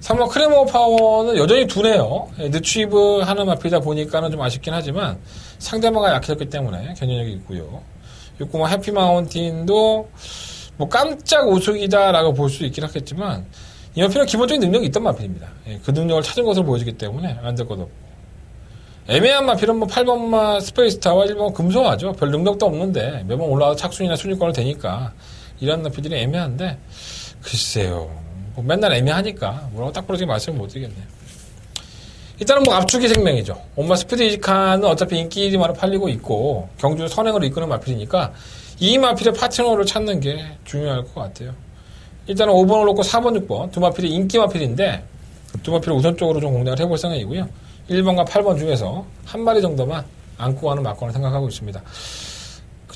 3번 크레모 파워는 여전히 두네요. 느취브 하는 마피다 보니까는 좀 아쉽긴 하지만 상대마가 약해졌기 때문에 견인력이 있고요. 6번 해피 마운틴도 뭐 깜짝 우승이다라고 볼 수 있긴 하겠지만 이 마피는 기본적인 능력이 있던 마피입니다. 그 능력을 찾은 것으로 보여지기 때문에 안 될 것 없고 애매한 마필은 뭐 8번마 스페이스타와 1번 금소화죠. 별 능력도 없는데 매번 올라와서 착순이나 순위권을 되니까 이런 마필들이 애매한데 글쎄요. 뭐 맨날 애매하니까 뭐라고 딱 부러지게 말씀을 못 드리겠네요. 일단은 뭐 압축이 생명이죠. 온마 스피드 이직칸은 어차피 인기리만으로 팔리고 있고 경주 선행으로 이끄는 마필이니까 이 마필의 파트너를 찾는 게 중요할 것 같아요. 일단은 5번을 놓고 4번, 6번 두 마필이 인기 마필인데 두 마필을 우선적으로 좀 공략을 해볼 생각이고요. 1번과 8번 중에서 한 마리 정도만 안고 가는 막권을 생각하고 있습니다.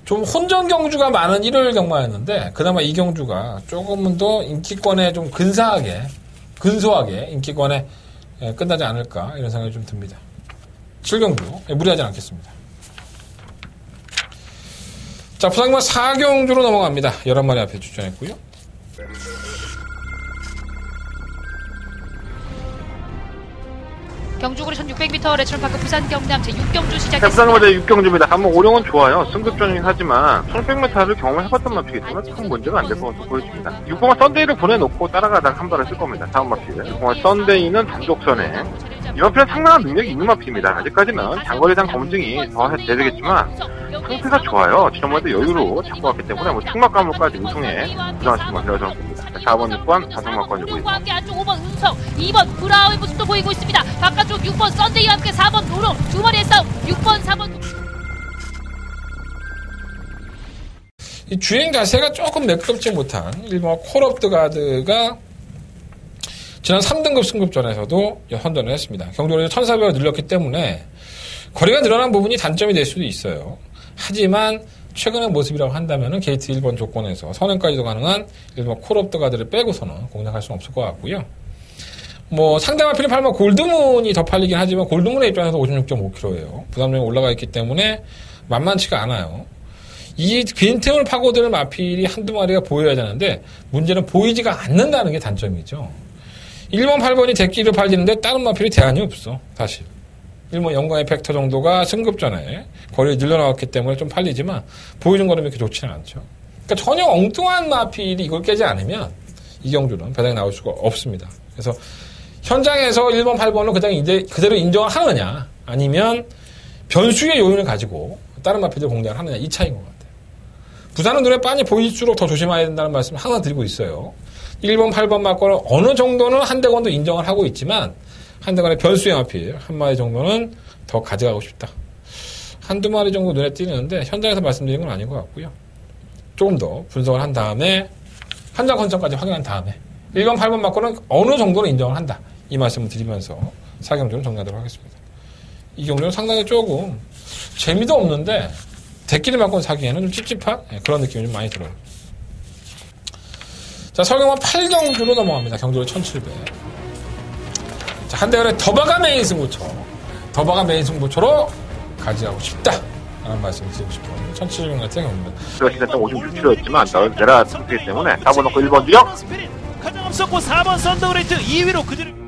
좀 혼전 경주가 많은 일요일 경마였는데 그나마 이 경주가 조금은 더 인기권에 좀 근소하게 인기권에 끝나지 않을까 이런 생각이 좀 듭니다. 7경주 무리하지 않겠습니다. 자, 부산경마 4경주로 넘어갑니다. 11마리 앞에 추천했고요. 경주거리 1600m 레츠론파크 부산 경남 제6경주 시작했습니다. 부산경마 제6경주입니다. 한번 오령은 좋아요. 승급전이긴 하지만 1600m를 경험해봤던 마피이기 때문에 큰 문제가 안 될 것으로 보여집니다. 6번마 썬데이를 보내놓고 따라가다가 한 발을 쓸 겁니다. 다음 마피 6번마 썬데이는 단독선에 이 마피는 상당한 능력이 있는 마피입니다. 아직까지는 장거리상 검증이 더 해야 되겠지만 상태가 좋아요. 지난번에도 여유로 잡고 왔기 때문에 뭐 특막과목까지 우승에 부정하신 마피라고 저는 봅니다. 4번, 6번 다성막권이고 있고 함께 안쪽 5번 은성, 2번 브라우의 모습도 보이고 있습니다. 바깥쪽 6번 썬데이와 함께 4번 노롱 두 마리의 싸움 6번, 4번 이 주행 자세가 조금 매끄럽지 못한 1번 콜 오브 더 가드가 지난 3등급 승급전에서도 선전을 했습니다. 경주를 1400을 늘렸기 때문에 거리가 늘어난 부분이 단점이 될 수도 있어요. 하지만 최근의 모습이라고 한다면 게이트 1번 조건에서 선행까지도 가능한 1번 콜 오브 더 가드를 빼고서는 공략할 수는 없을 것 같고요. 뭐 상대방 필립 8번 골드문이 더 팔리긴 하지만 골드문의 입장에서 56.5kg예요. 부담력이 올라가 있기 때문에 만만치가 않아요. 이 빈틈을 파고드는 마필이 한두 마리가 보여야 되는데 문제는 보이지가 않는다는 게 단점이죠. 1번, 8번이 대끼를 팔리는데 다른 마필이 대안이 없어. 사실 1번 영광의 팩터 정도가 승급전에 거리를 늘려나왔기 때문에 좀 팔리지만 보여준 거는 그렇게 좋지는 않죠. 그러니까 전혀 엉뚱한 마필이 이걸 깨지 않으면 이 경주는 배당이 나올 수가 없습니다. 그래서 현장에서 1번, 8번을 그대로 인정을 하느냐 아니면 변수의 요인을 가지고 다른 마필들 공략을 하느냐 이 차이인 것 같아요. 부산은 눈에 빤히 보일수록 더 조심해야 된다는 말씀을 항상 드리고 있어요. 1번, 8번 막권을 어느 정도는 한대건도 인정을 하고 있지만 한대건의 변수의 마필 한 마리 정도는 더 가져가고 싶다. 한두 마리 정도 눈에 띄는데 현장에서 말씀드린 건 아닌 것 같고요. 조금 더 분석을 한 다음에 현장 컨디션까지 확인한 다음에 1번, 8번 막권은 어느 정도는 인정을 한다. 이 말씀을 드리면서 4경주는 정리하도록 하겠습니다. 이 경주는 상당히 조금 재미도 없는데 대끼리 막권 사기에는 좀 찝찝한 그런 느낌이 좀 많이 들어요. 자, 설경마 8경주로 넘어갑니다. 경주로 1700. 자, 한대원의 더바가 메인 승부처. 더바가 메인 승부처로 가져가고 싶다. 라는 말씀을 드리고 싶어요. 1700 같은 경우입니다. 제가 시작했던 56kg였지만 내가 승리했기 때문에 4번 넣고 1번 주영. 가장 앞섰고 4번 썬더그레이트 2위로 그들을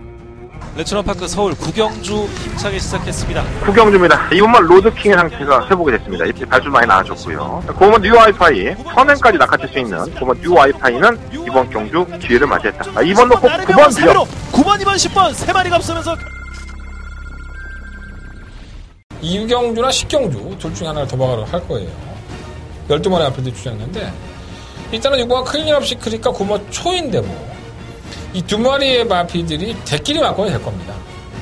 레츠런파크 서울 구경주 힘차게 시작했습니다. 구경주입니다. 이번만 로드킹의 상태가 회복이 됐습니다. 이렇게 발주 많이 나아졌고요. 고먼 뉴 와이파이 선행까지 낙하칠 수 있는 고먼 뉴 와이파이는 이번 경주 기회를 맞이했다. 2번 놓고 9번 주영. 9번, 2번, 10번 세 마리가 앞서면서 이경주나 10경주 둘 중에 하나를 더바가로 할 거예요. 12마리 앞에도 주장했는데 일단은 6번가 클린업 시크릿과 9번 초인데 뭐 이 두 마리의 마피들이 대끼리 막권이 될 겁니다.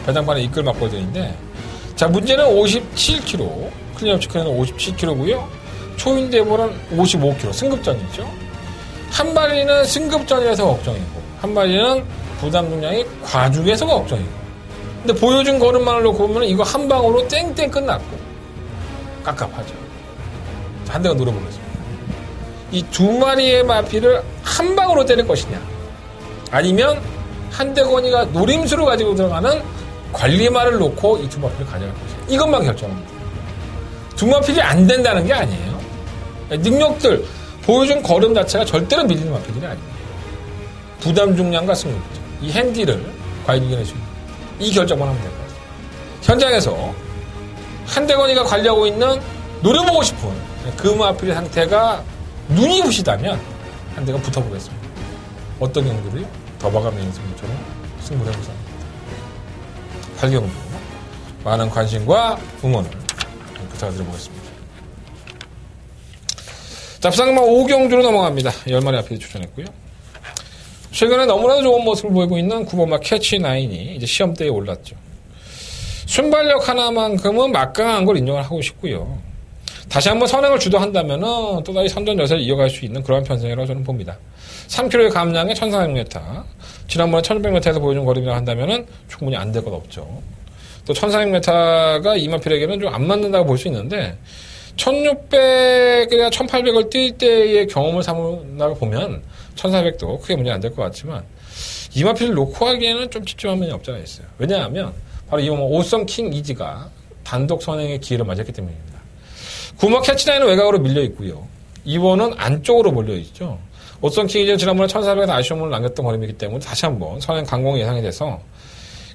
배당판에 이끌 막권들인데 자 문제는 57kg 클린업 치킨은 57kg고요. 초인대볼은 55kg. 승급전이죠. 한 마리는 승급전이라서 걱정이고 한 마리는 부담 중량이 과중해서 걱정이고. 근데 보여준 걸음만을 놓고 보면 이거 한 방으로 땡땡 끝났고 깝깝하죠. 자, 한 대가 노려보겠습니다. 이 두 마리의 마피를 한 방으로 때릴 것이냐 아니면 한대건이가 노림수를 가지고 들어가는 관리말을 놓고 이 두 마피를 가져갈 것이냐 이것만 결정합니다. 두 마필이 안 된다는 게 아니에요. 능력들 보여준 걸음 자체가 절대로 밀리는 마필들이 아닙니다. 부담 중량과 승부죠. 이 핸디를 과연 이겨낼 수 있는 이 결정만 하면 될 것 같습니다. 현장에서 한대건이가 관리하고 있는 노려보고 싶은 그 마필의 상태가 눈이 부시다면 한대가 붙어보겠습니다. 어떤 경기를 더 봐가면서 승부처럼 승부를 해보자 합니다. 8경주 많은 관심과 응원을 부탁드려보겠습니다. 자, 부상만 5경주로 넘어갑니다. 10마리 앞에 추천했고요. 최근에 너무나도 좋은 모습을 보이고 있는 9번마 캐치9이 이제 시험대에 올랐죠. 순발력 하나만큼은 막강한 걸 인정을 하고 싶고요. 다시 한번 선행을 주도한다면은 또다시 선전 여세를 이어갈 수 있는 그러한 편성이라고 저는 봅니다. 3kg의 감량에 1400m, 지난번에 1100m에서 보여준 거리라고 한다면은 충분히 안 될 것 없죠. 또 1400m가 이마필에게는 좀 안 맞는다고 볼 수 있는데 1600이나 1800을 뛸 때의 경험을 삼는다고 보면 1400도 크게 문제 안 될 것 같지만 이마필을 놓고 하기에는 좀 집중할 면이 없지 않아 있어요. 왜냐하면 바로 이 오성 킹 이지가 단독 선행의 기회를 맞았기 때문입니다. 9번 캐치9은 외곽으로 밀려 있고요. 2번은 안쪽으로 몰려 있죠. 오성 킹 이지는 지난번에 1400에서 아쉬움을 남겼던 거리이기 때문에 다시 한번 선행 강공이 예상이 돼서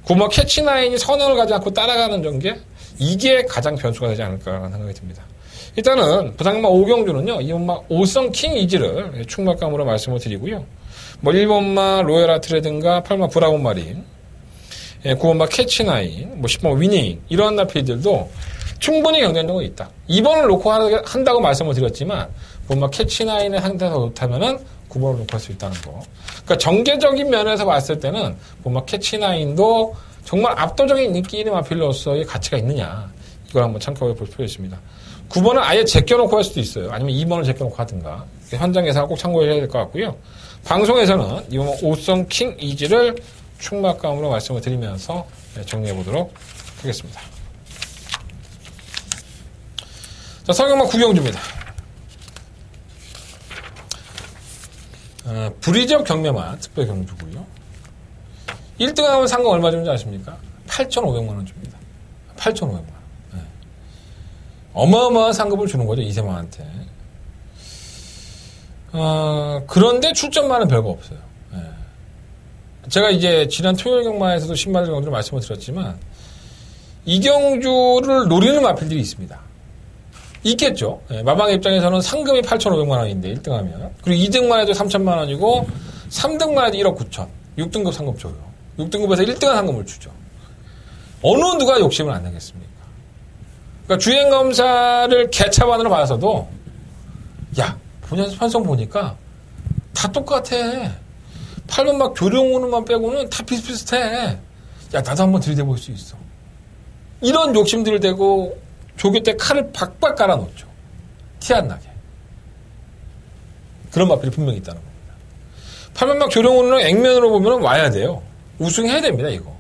9번 캐치9이 선행을 가지 않고 따라가는 전개 이게 가장 변수가 되지 않을까라는 생각이 듭니다. 일단은 부상마 5경주는요. 2번마 오성 킹 이지를 충막감으로 말씀을 드리고요. 뭐 1번마 로얄 아트라든가 8번마 브라운 마린 9번마 캐치9 뭐 10번 위닝 이런 나필들도 충분히 경쟁력이 있다. 2번을 놓고 한다고 말씀을 드렸지만 9번마 캐치9의 상태에서 못하면은 9번을 놓고 할 수 있다는 거. 그러니까 정계적인 면에서 봤을 때는 9번마 캐치9도 정말 압도적인 인기 있는 마필로서의 가치가 있느냐 이걸 한번 참고해 볼 필요가 있습니다. 9번을 아예 제껴놓고 할 수도 있어요. 아니면 2번을 제껴놓고 하든가. 현장 예상을 꼭 참고해야 될 것 같고요. 방송에서는 이번 오성 킹 이지를 충막감으로 말씀을 드리면서 정리해 보도록 하겠습니다. 자, 서경마 9경주입니다. 불이적 경매만 특별 경주고요. 1등 하면 상금 얼마 주는지 아십니까? 8,500만원 줍니다. 8,500만원. 네. 어마어마한 상금을 주는 거죠, 이세만한테. 그런데 출전만은 별거 없어요. 네. 제가 이제 지난 토요일 경마에서도 10만원 경주를 말씀을 드렸지만, 이 경주를 노리는 마필들이 있습니다. 있겠죠. 네. 마방의 입장에서는 상금이 8,500만원인데, 1등 하면. 그리고 2등만 해도 3,000만원이고, 3등만 해도 1억 9천. 6등급 상금 줘요. 6등급에서 1등한 상금을 주죠. 어느 누가 욕심을 안 내겠습니까? 그러니까 주행검사를 개차반으로 봐서도 야, 편성 보니까 다 똑같아. 8번 막 조령우는만 빼고는 다 비슷비슷해. 야, 나도 한번 들이대볼 수 있어. 이런 욕심들을 대고 조교 때 칼을 박박 깔아놓죠. 티 안 나게. 그런 마필이 분명히 있다는 겁니다. 8번 막 조령우는 액면으로 보면 와야 돼요. 우승해야 됩니다, 이거.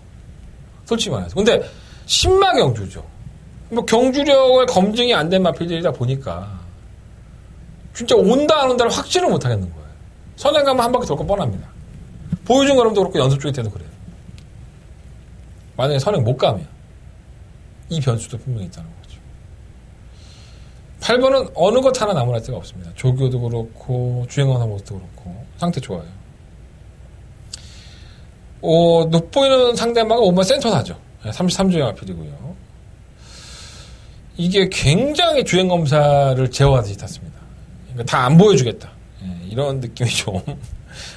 솔직히 말해서. 근데, 신마 경주죠. 뭐, 경주력을 검증이 안 된 마필들이다 보니까, 진짜 온다, 안 온다를 확신을 못 하겠는 거예요. 선행 가면 한 바퀴 돌 거 뻔합니다. 보여준 거람도 그렇고, 연습 쪽일 때도 그래요. 만약에 선행 못 가면, 이 변수도 분명히 있다는 거죠. 8번은 어느 것 하나 나무랄 데가 없습니다. 조교도 그렇고, 주행하는 모습도 그렇고, 상태 좋아요. 돋보이는 상대마가 5번 센터나죠. 33주행 마필이고요. 이게 굉장히 주행검사를 제어하듯이 탔습니다. 그러니까 다 안 보여주겠다. 이런 느낌이 좀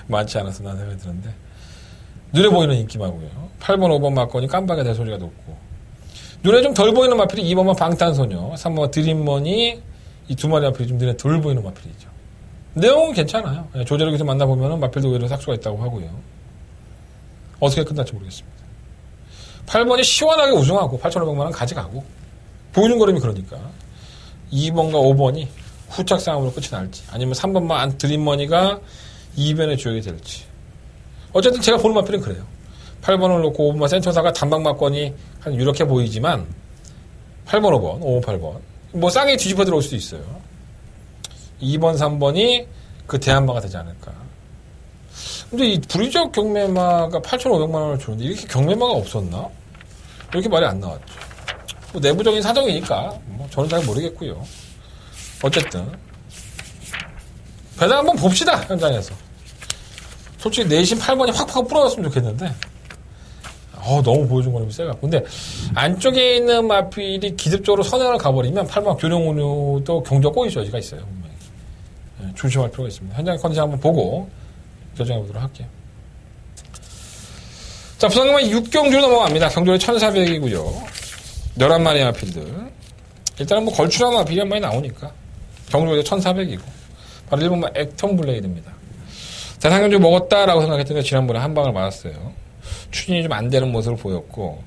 많지 않아서 난 생각이 드는데. 눈에 보이는 인기마고요. 8번, 5번 마건이 깜빡이 될 소리가 높고. 눈에 좀 덜 보이는 마필이 2번만 방탄소녀, 3번만 드림머니, 이 두 마리 마필이 좀 눈에 덜 보이는 마필이죠. 내용은 괜찮아요. 조제력에서 만나보면 마필도 의외로 삭수가 있다고 하고요. 어떻게 끝날지 모르겠습니다. 8번이 시원하게 우승하고 8,500만원 가져가고 보여준 거름이 그러니까 2번과 5번이 후착 싸움으로 끝이 날지 아니면 3번만 드림머니가 2변의 주역이 될지 어쨌든 제가 보는 마필은 그래요. 8번을 놓고 5번만 센터사가 단방 맞건이 한 유력해 보이지만 8번, 5번, 5번, 8번 뭐 쌍이 뒤집어 들어올 수도 있어요. 2번, 3번이 그 대한마가 되지 않을까. 근데 이 불의적 경매마가 8,500만 원을 주는데 이렇게 경매마가 없었나? 이렇게 말이 안 나왔죠. 뭐 내부적인 사정이니까 뭐 저는 잘 모르겠고요. 어쨌든 배당 한번 봅시다. 현장에서. 솔직히 내심 8번이 확 부러졌으면 좋겠는데 너무 보여준 거는 세갖고. 근데 안쪽에 있는 마필이 기습적으로 선행을 가버리면 8번 교령운유도 경적 꼬일 여지가 있어요. 분명히. 네, 조심할 필요가 있습니다. 현장 컨디션 한번 보고 결정해보도록 할게요. 자, 부산금은 6경주로 넘어갑니다. 경주는 1,400이고요. 11마리 마필들. 일단은 뭐 걸출한 마필이 한 마리 나오니까 경주에서 1,400이고 바로 1번만 액턴 블레이드입니다. 대상경주 먹었다라고 생각했는데 지난번에 한 방을 맞았어요. 추진이 좀 안 되는 모습을 보였고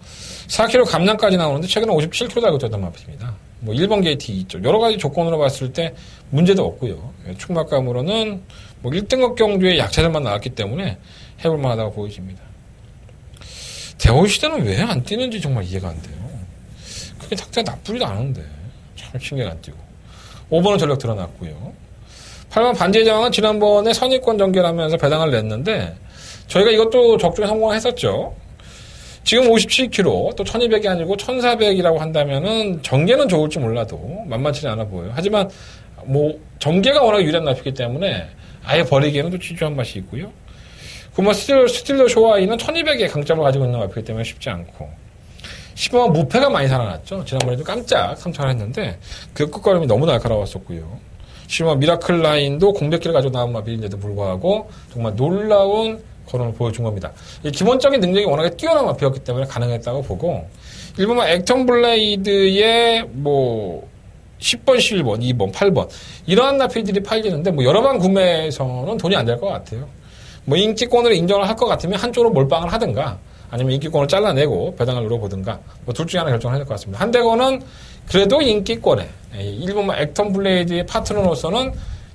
4km 감량까지 나오는데 최근에 57km 달고 뛰었던 마필입니다. 뭐 1번 게이트 있죠. 여러 가지 조건으로 봤을 때 문제도 없고요. 충막감으로는 뭐 1등급 경주의 약차들만 나왔기 때문에 해볼 만하다고 보여집니다. 대호시대는 왜 안 뛰는지 정말 이해가 안 돼요. 그게 takti가 나쁘지도 않은데 참 신경 안 뛰고 5번은 전력 드러났고요. 8번 반지의 제왕은 지난번에 선입권 전개하면서 배당을 냈는데 저희가 이것도 적중에 성공을 했었죠. 지금 57km 또 1200이 아니고 1400이라고 한다면은 전개는 좋을지 몰라도 만만치는 않아 보여요. 하지만 뭐 전개가 워낙 유리한 납이기 때문에 아예 버리기에는 또 취주한 맛이 있고요. 그뭐 스틸러 쇼와이는 1200의 강점을 가지고 있는 납이기 때문에 쉽지 않고 10번 무패가 많이 살아났죠. 지난번에도 깜짝 3차를 했는데 그 끝걸음이 너무 날카로웠었고요. 10번 미라클 라인도 공백기를 가지고 나온 마필인데도 불구하고 정말 놀라운 거론을 보여준 겁니다. 이 기본적인 능력이 워낙에 뛰어난 마필이었기 때문에 가능했다고 보고 1번만 액턴 블레이드의 뭐 10번, 11번, 2번, 8번 이러한 나필들이 팔리는데 뭐 여러 방 구매에서는 돈이 안 될 것 같아요. 뭐 인기권을 인정을 할 것 같으면 한쪽으로 몰빵을 하든가 아니면 인기권을 잘라내고 배당을 누려보든가 뭐 둘 중에 하나 결정을 해야 될 것 같습니다. 한대건은 그래도 인기권에 1번만 액턴 블레이드의 파트너로서는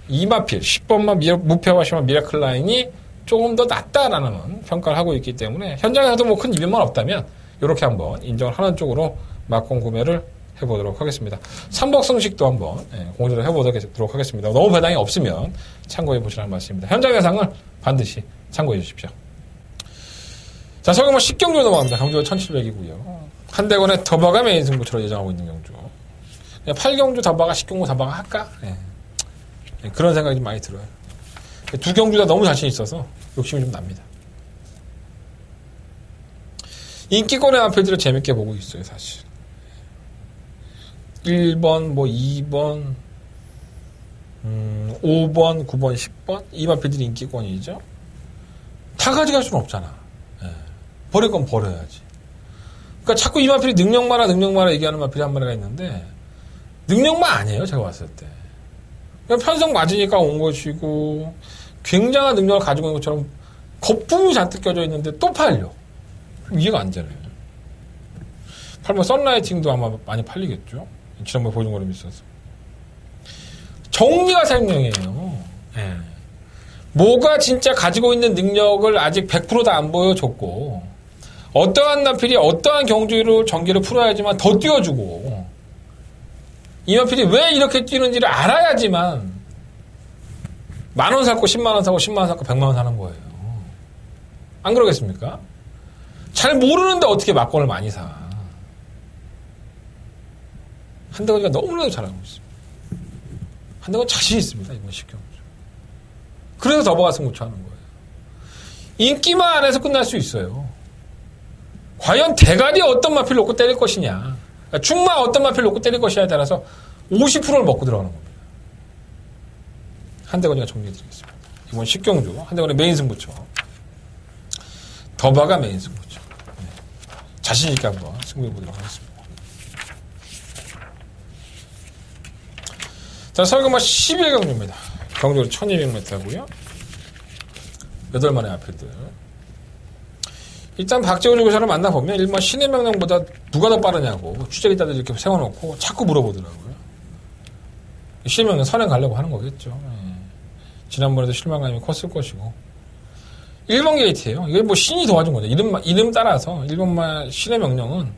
이마필 10번만 무패와 10번 미라클 라인이 조금 더 낫다라는 평가를 하고 있기 때문에 현장에서도 뭐 큰 이변만 없다면 이렇게 한번 인정을 하는 쪽으로 막공 구매를 해보도록 하겠습니다. 삼복성식도 한번 공지를 해보도록 하겠습니다. 너무 배당이 없으면 참고해 보시라는 말씀입니다. 현장 예상을 반드시 참고해 주십시오. 자, 서경마 10경주 넘어갑니다. 경주가 1700이고요. 한대건의 더바가 메인 승부처럼 예정하고 있는 경주. 8경주 더바가 10경주 더바가 할까? 그런 생각이 좀 많이 들어요. 두 경주 다 너무 자신 있어서 욕심이 좀 납니다. 인기권의 마필들을 재밌게 보고 있어요, 사실. 1번, 뭐 2번, 5번, 9번, 10번 이 마필들이 인기권이죠. 다 가져갈 수는 없잖아. 버릴 건 버려야지. 그러니까 자꾸 이 마필이 능력마라 얘기하는 마필이 한 마리가 있는데 능력마 아니에요, 제가 봤을 때. 그냥 편성 맞으니까 온 것이고 굉장한 능력을 가지고 있는 것처럼 거품이 잔뜩 껴져 있는데 또 팔려. 이해가 안 되네요. 팔면 썬라이팅도 아마 많이 팔리겠죠. 지난번에 보여준 거로 있어서. 정리가 생명이에요. 뭐가 진짜 가지고 있는 능력을 아직 100% 다 안 보여줬고 어떠한 나필이 어떠한 경주로 전기를 풀어야지만 더 띄워주고 이 나필이 왜 이렇게 뛰는지를 알아야지만 10,000원 살 거 10만원 사고 10만원 살 거 100만원 사는 거예요. 안 그러겠습니까? 잘 모르는데 어떻게 막권을 많이 사. 한대건이가 너무나도 잘하고 있습니다. 한대건 자신 있습니다. 이번 10경주. 그래서 더버가 승부처하는 거예요. 인기만 안에서 끝날 수 있어요. 과연 대가리 어떤 마필 놓고 때릴 것이냐, 그러니까 충마 어떤 마필 놓고 때릴 것이냐에 따라서 50%를 먹고 들어가는 겁니다. 한대건이가 정리해드리겠습니다. 이번 10경주 한대건의 메인 승부처, 더바가 메인 승부처. 자신 있게 한번 승부해보도록 하겠습니다. 자, 설금마 11경주입니다. 경주로 1200m고요. 8마리 앞에들. 일단 박재호 조교사를 만나보면 일반 신의 명령보다 누가 더 빠르냐고 취재기자들 이렇게 세워놓고 자꾸 물어보더라고요. 실명령 선행 가려고 하는 거겠죠. 예. 지난번에도 실망감이 컸을 것이고. 1번 게이트예요. 이게 뭐 신이 도와준 거죠. 이름 따라서 1번만 신의 명령은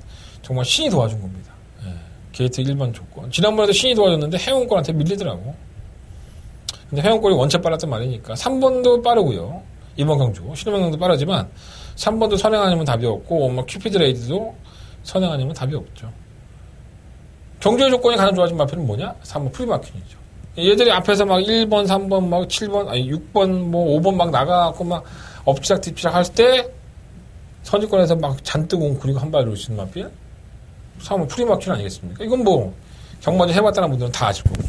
정말 신이 도와준 겁니다. 예. 게이트 1번 조건. 지난번에도 신이 도와줬는데 해운권한테 밀리더라고. 근데 해운권이 원체 빨랐단 말이니까 3번도 빠르고요. 2번 경주. 신의 명령도 빠르지만 3번도 선행 아니면 답이 없고 뭐 큐피드 레이드도 선행 아니면 답이 없죠. 경주의 조건이 가장 좋아진 마표는 뭐냐? 3번 프리마킨이죠. 얘들이 앞에서 막 1번, 3번, 막 7번, 아니 6번, 뭐 5번 막 나가갖고 막 엎치락 뒤치락 할 때 선지권에서 막 잔뜩 웅크리고 한 발로 치는 마필? 3번 프리마킨 아니겠습니까? 이건 뭐 경마전 해봤다는 분들은 다 아실 거고.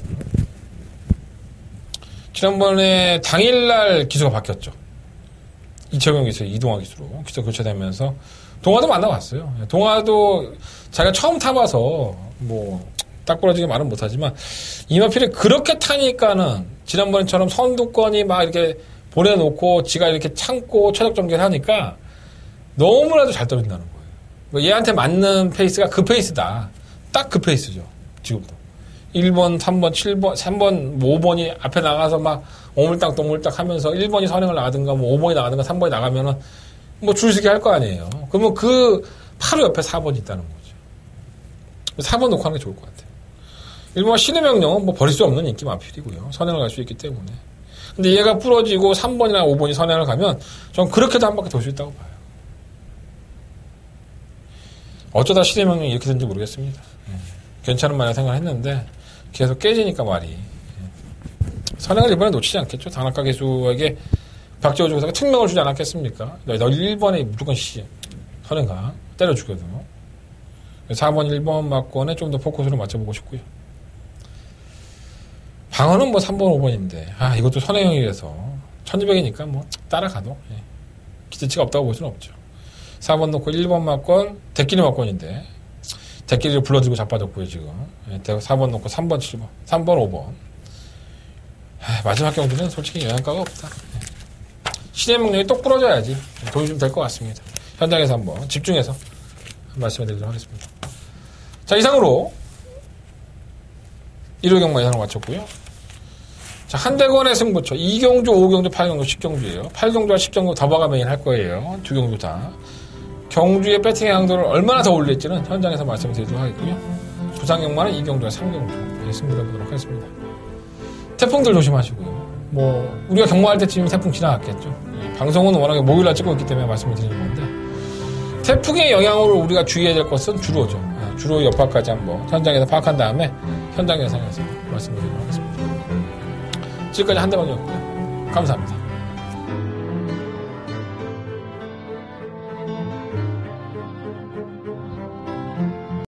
지난번에 당일날 기수가 바뀌었죠. 이철경 기수, 이동화 기수로 기수 교체되면서 동화도 만나봤어요. 동화도 자기가 처음 타봐서 뭐 딱 부러지게 말은 못하지만 이마필이 그렇게 타니까는 지난번처럼 선두권이 막 이렇게 보내놓고 지가 이렇게 참고 최적 전개를 하니까 너무나도 잘 떨어진다는 거예요. 얘한테 맞는 페이스가 그 페이스다. 딱 그 페이스죠. 지금도. 1번, 3번, 7번, 3번, 5번이 앞에 나가서 막 오물딱 동물딱 하면서 1번이 선행을 나가든가 뭐 5번이 나가든가 3번이 나가면은 뭐 줄서기 할 거 아니에요. 그러면 그 바로 옆에 4번이 있다는 거죠. 4번 놓고 하는 게 좋을 것 같아요. 1번 신의 명령은 뭐 버릴 수 없는 인기 마필이고요. 선행을 갈 수 있기 때문에. 근데 얘가 부러지고 3번이나 5번이 선행을 가면 전 그렇게도 한 바퀴 돌 수 있다고 봐요. 어쩌다 신의 명령이 이렇게 된지 모르겠습니다. 괜찮은 말이라 생각했는데 계속 깨지니까 말이. 선행을 이번에 놓치지 않겠죠. 단학가 기수에게 박재호 조사가 특명을 주지 않았겠습니까? 너 1번에 무조건 선행 가. 때려 죽여도. 4번 1번 막권에 좀 더 포커스로 맞춰보고 싶고요. 방어는 뭐 3번 5번인데 이것도 선행형이라서 1200이니까 뭐 따라가도 기대치가 없다고 볼 수는 없죠. 4번 놓고 1번 막권 대끼리 막권인데 대끼리를 불러들고 자빠졌고요 지금. 4번 놓고 3번 7번 3번 5번 마지막 경기는 솔직히 영향가가 없다. 신의 명령이 똑 부러져야지 도움이 좀 될 것 같습니다. 현장에서 한번 집중해서 말씀을 드리도록 하겠습니다. 자, 이상으로 1호 경마 예상을 마쳤고요. 자, 한대건의 승부처 2경주, 5경주, 8경주, 10경주예요. 8경주와 10경주 더버가 메인 할 거예요. 두 경주 다. 경주의 배팅의 강도를 얼마나 더 올릴지는 현장에서 말씀을 드리도록 하겠고요. 부상경마는 2경주와 3경주 승부를 보도록 하겠습니다. 태풍들 조심하시고요. 뭐 우리가 경마할 때쯤이면 태풍 지나갔겠죠. 방송은 워낙에 목요일날 찍고 있기 때문에 말씀을 드리는 건데 태풍의 영향으로 우리가 주의해야 될 것은 주로죠. 주로 여파까지 한번 현장에서 파악한 다음에 현장 예상에서 말씀드리도록 하겠습니다. 지금까지 한대건이었고요. 감사합니다.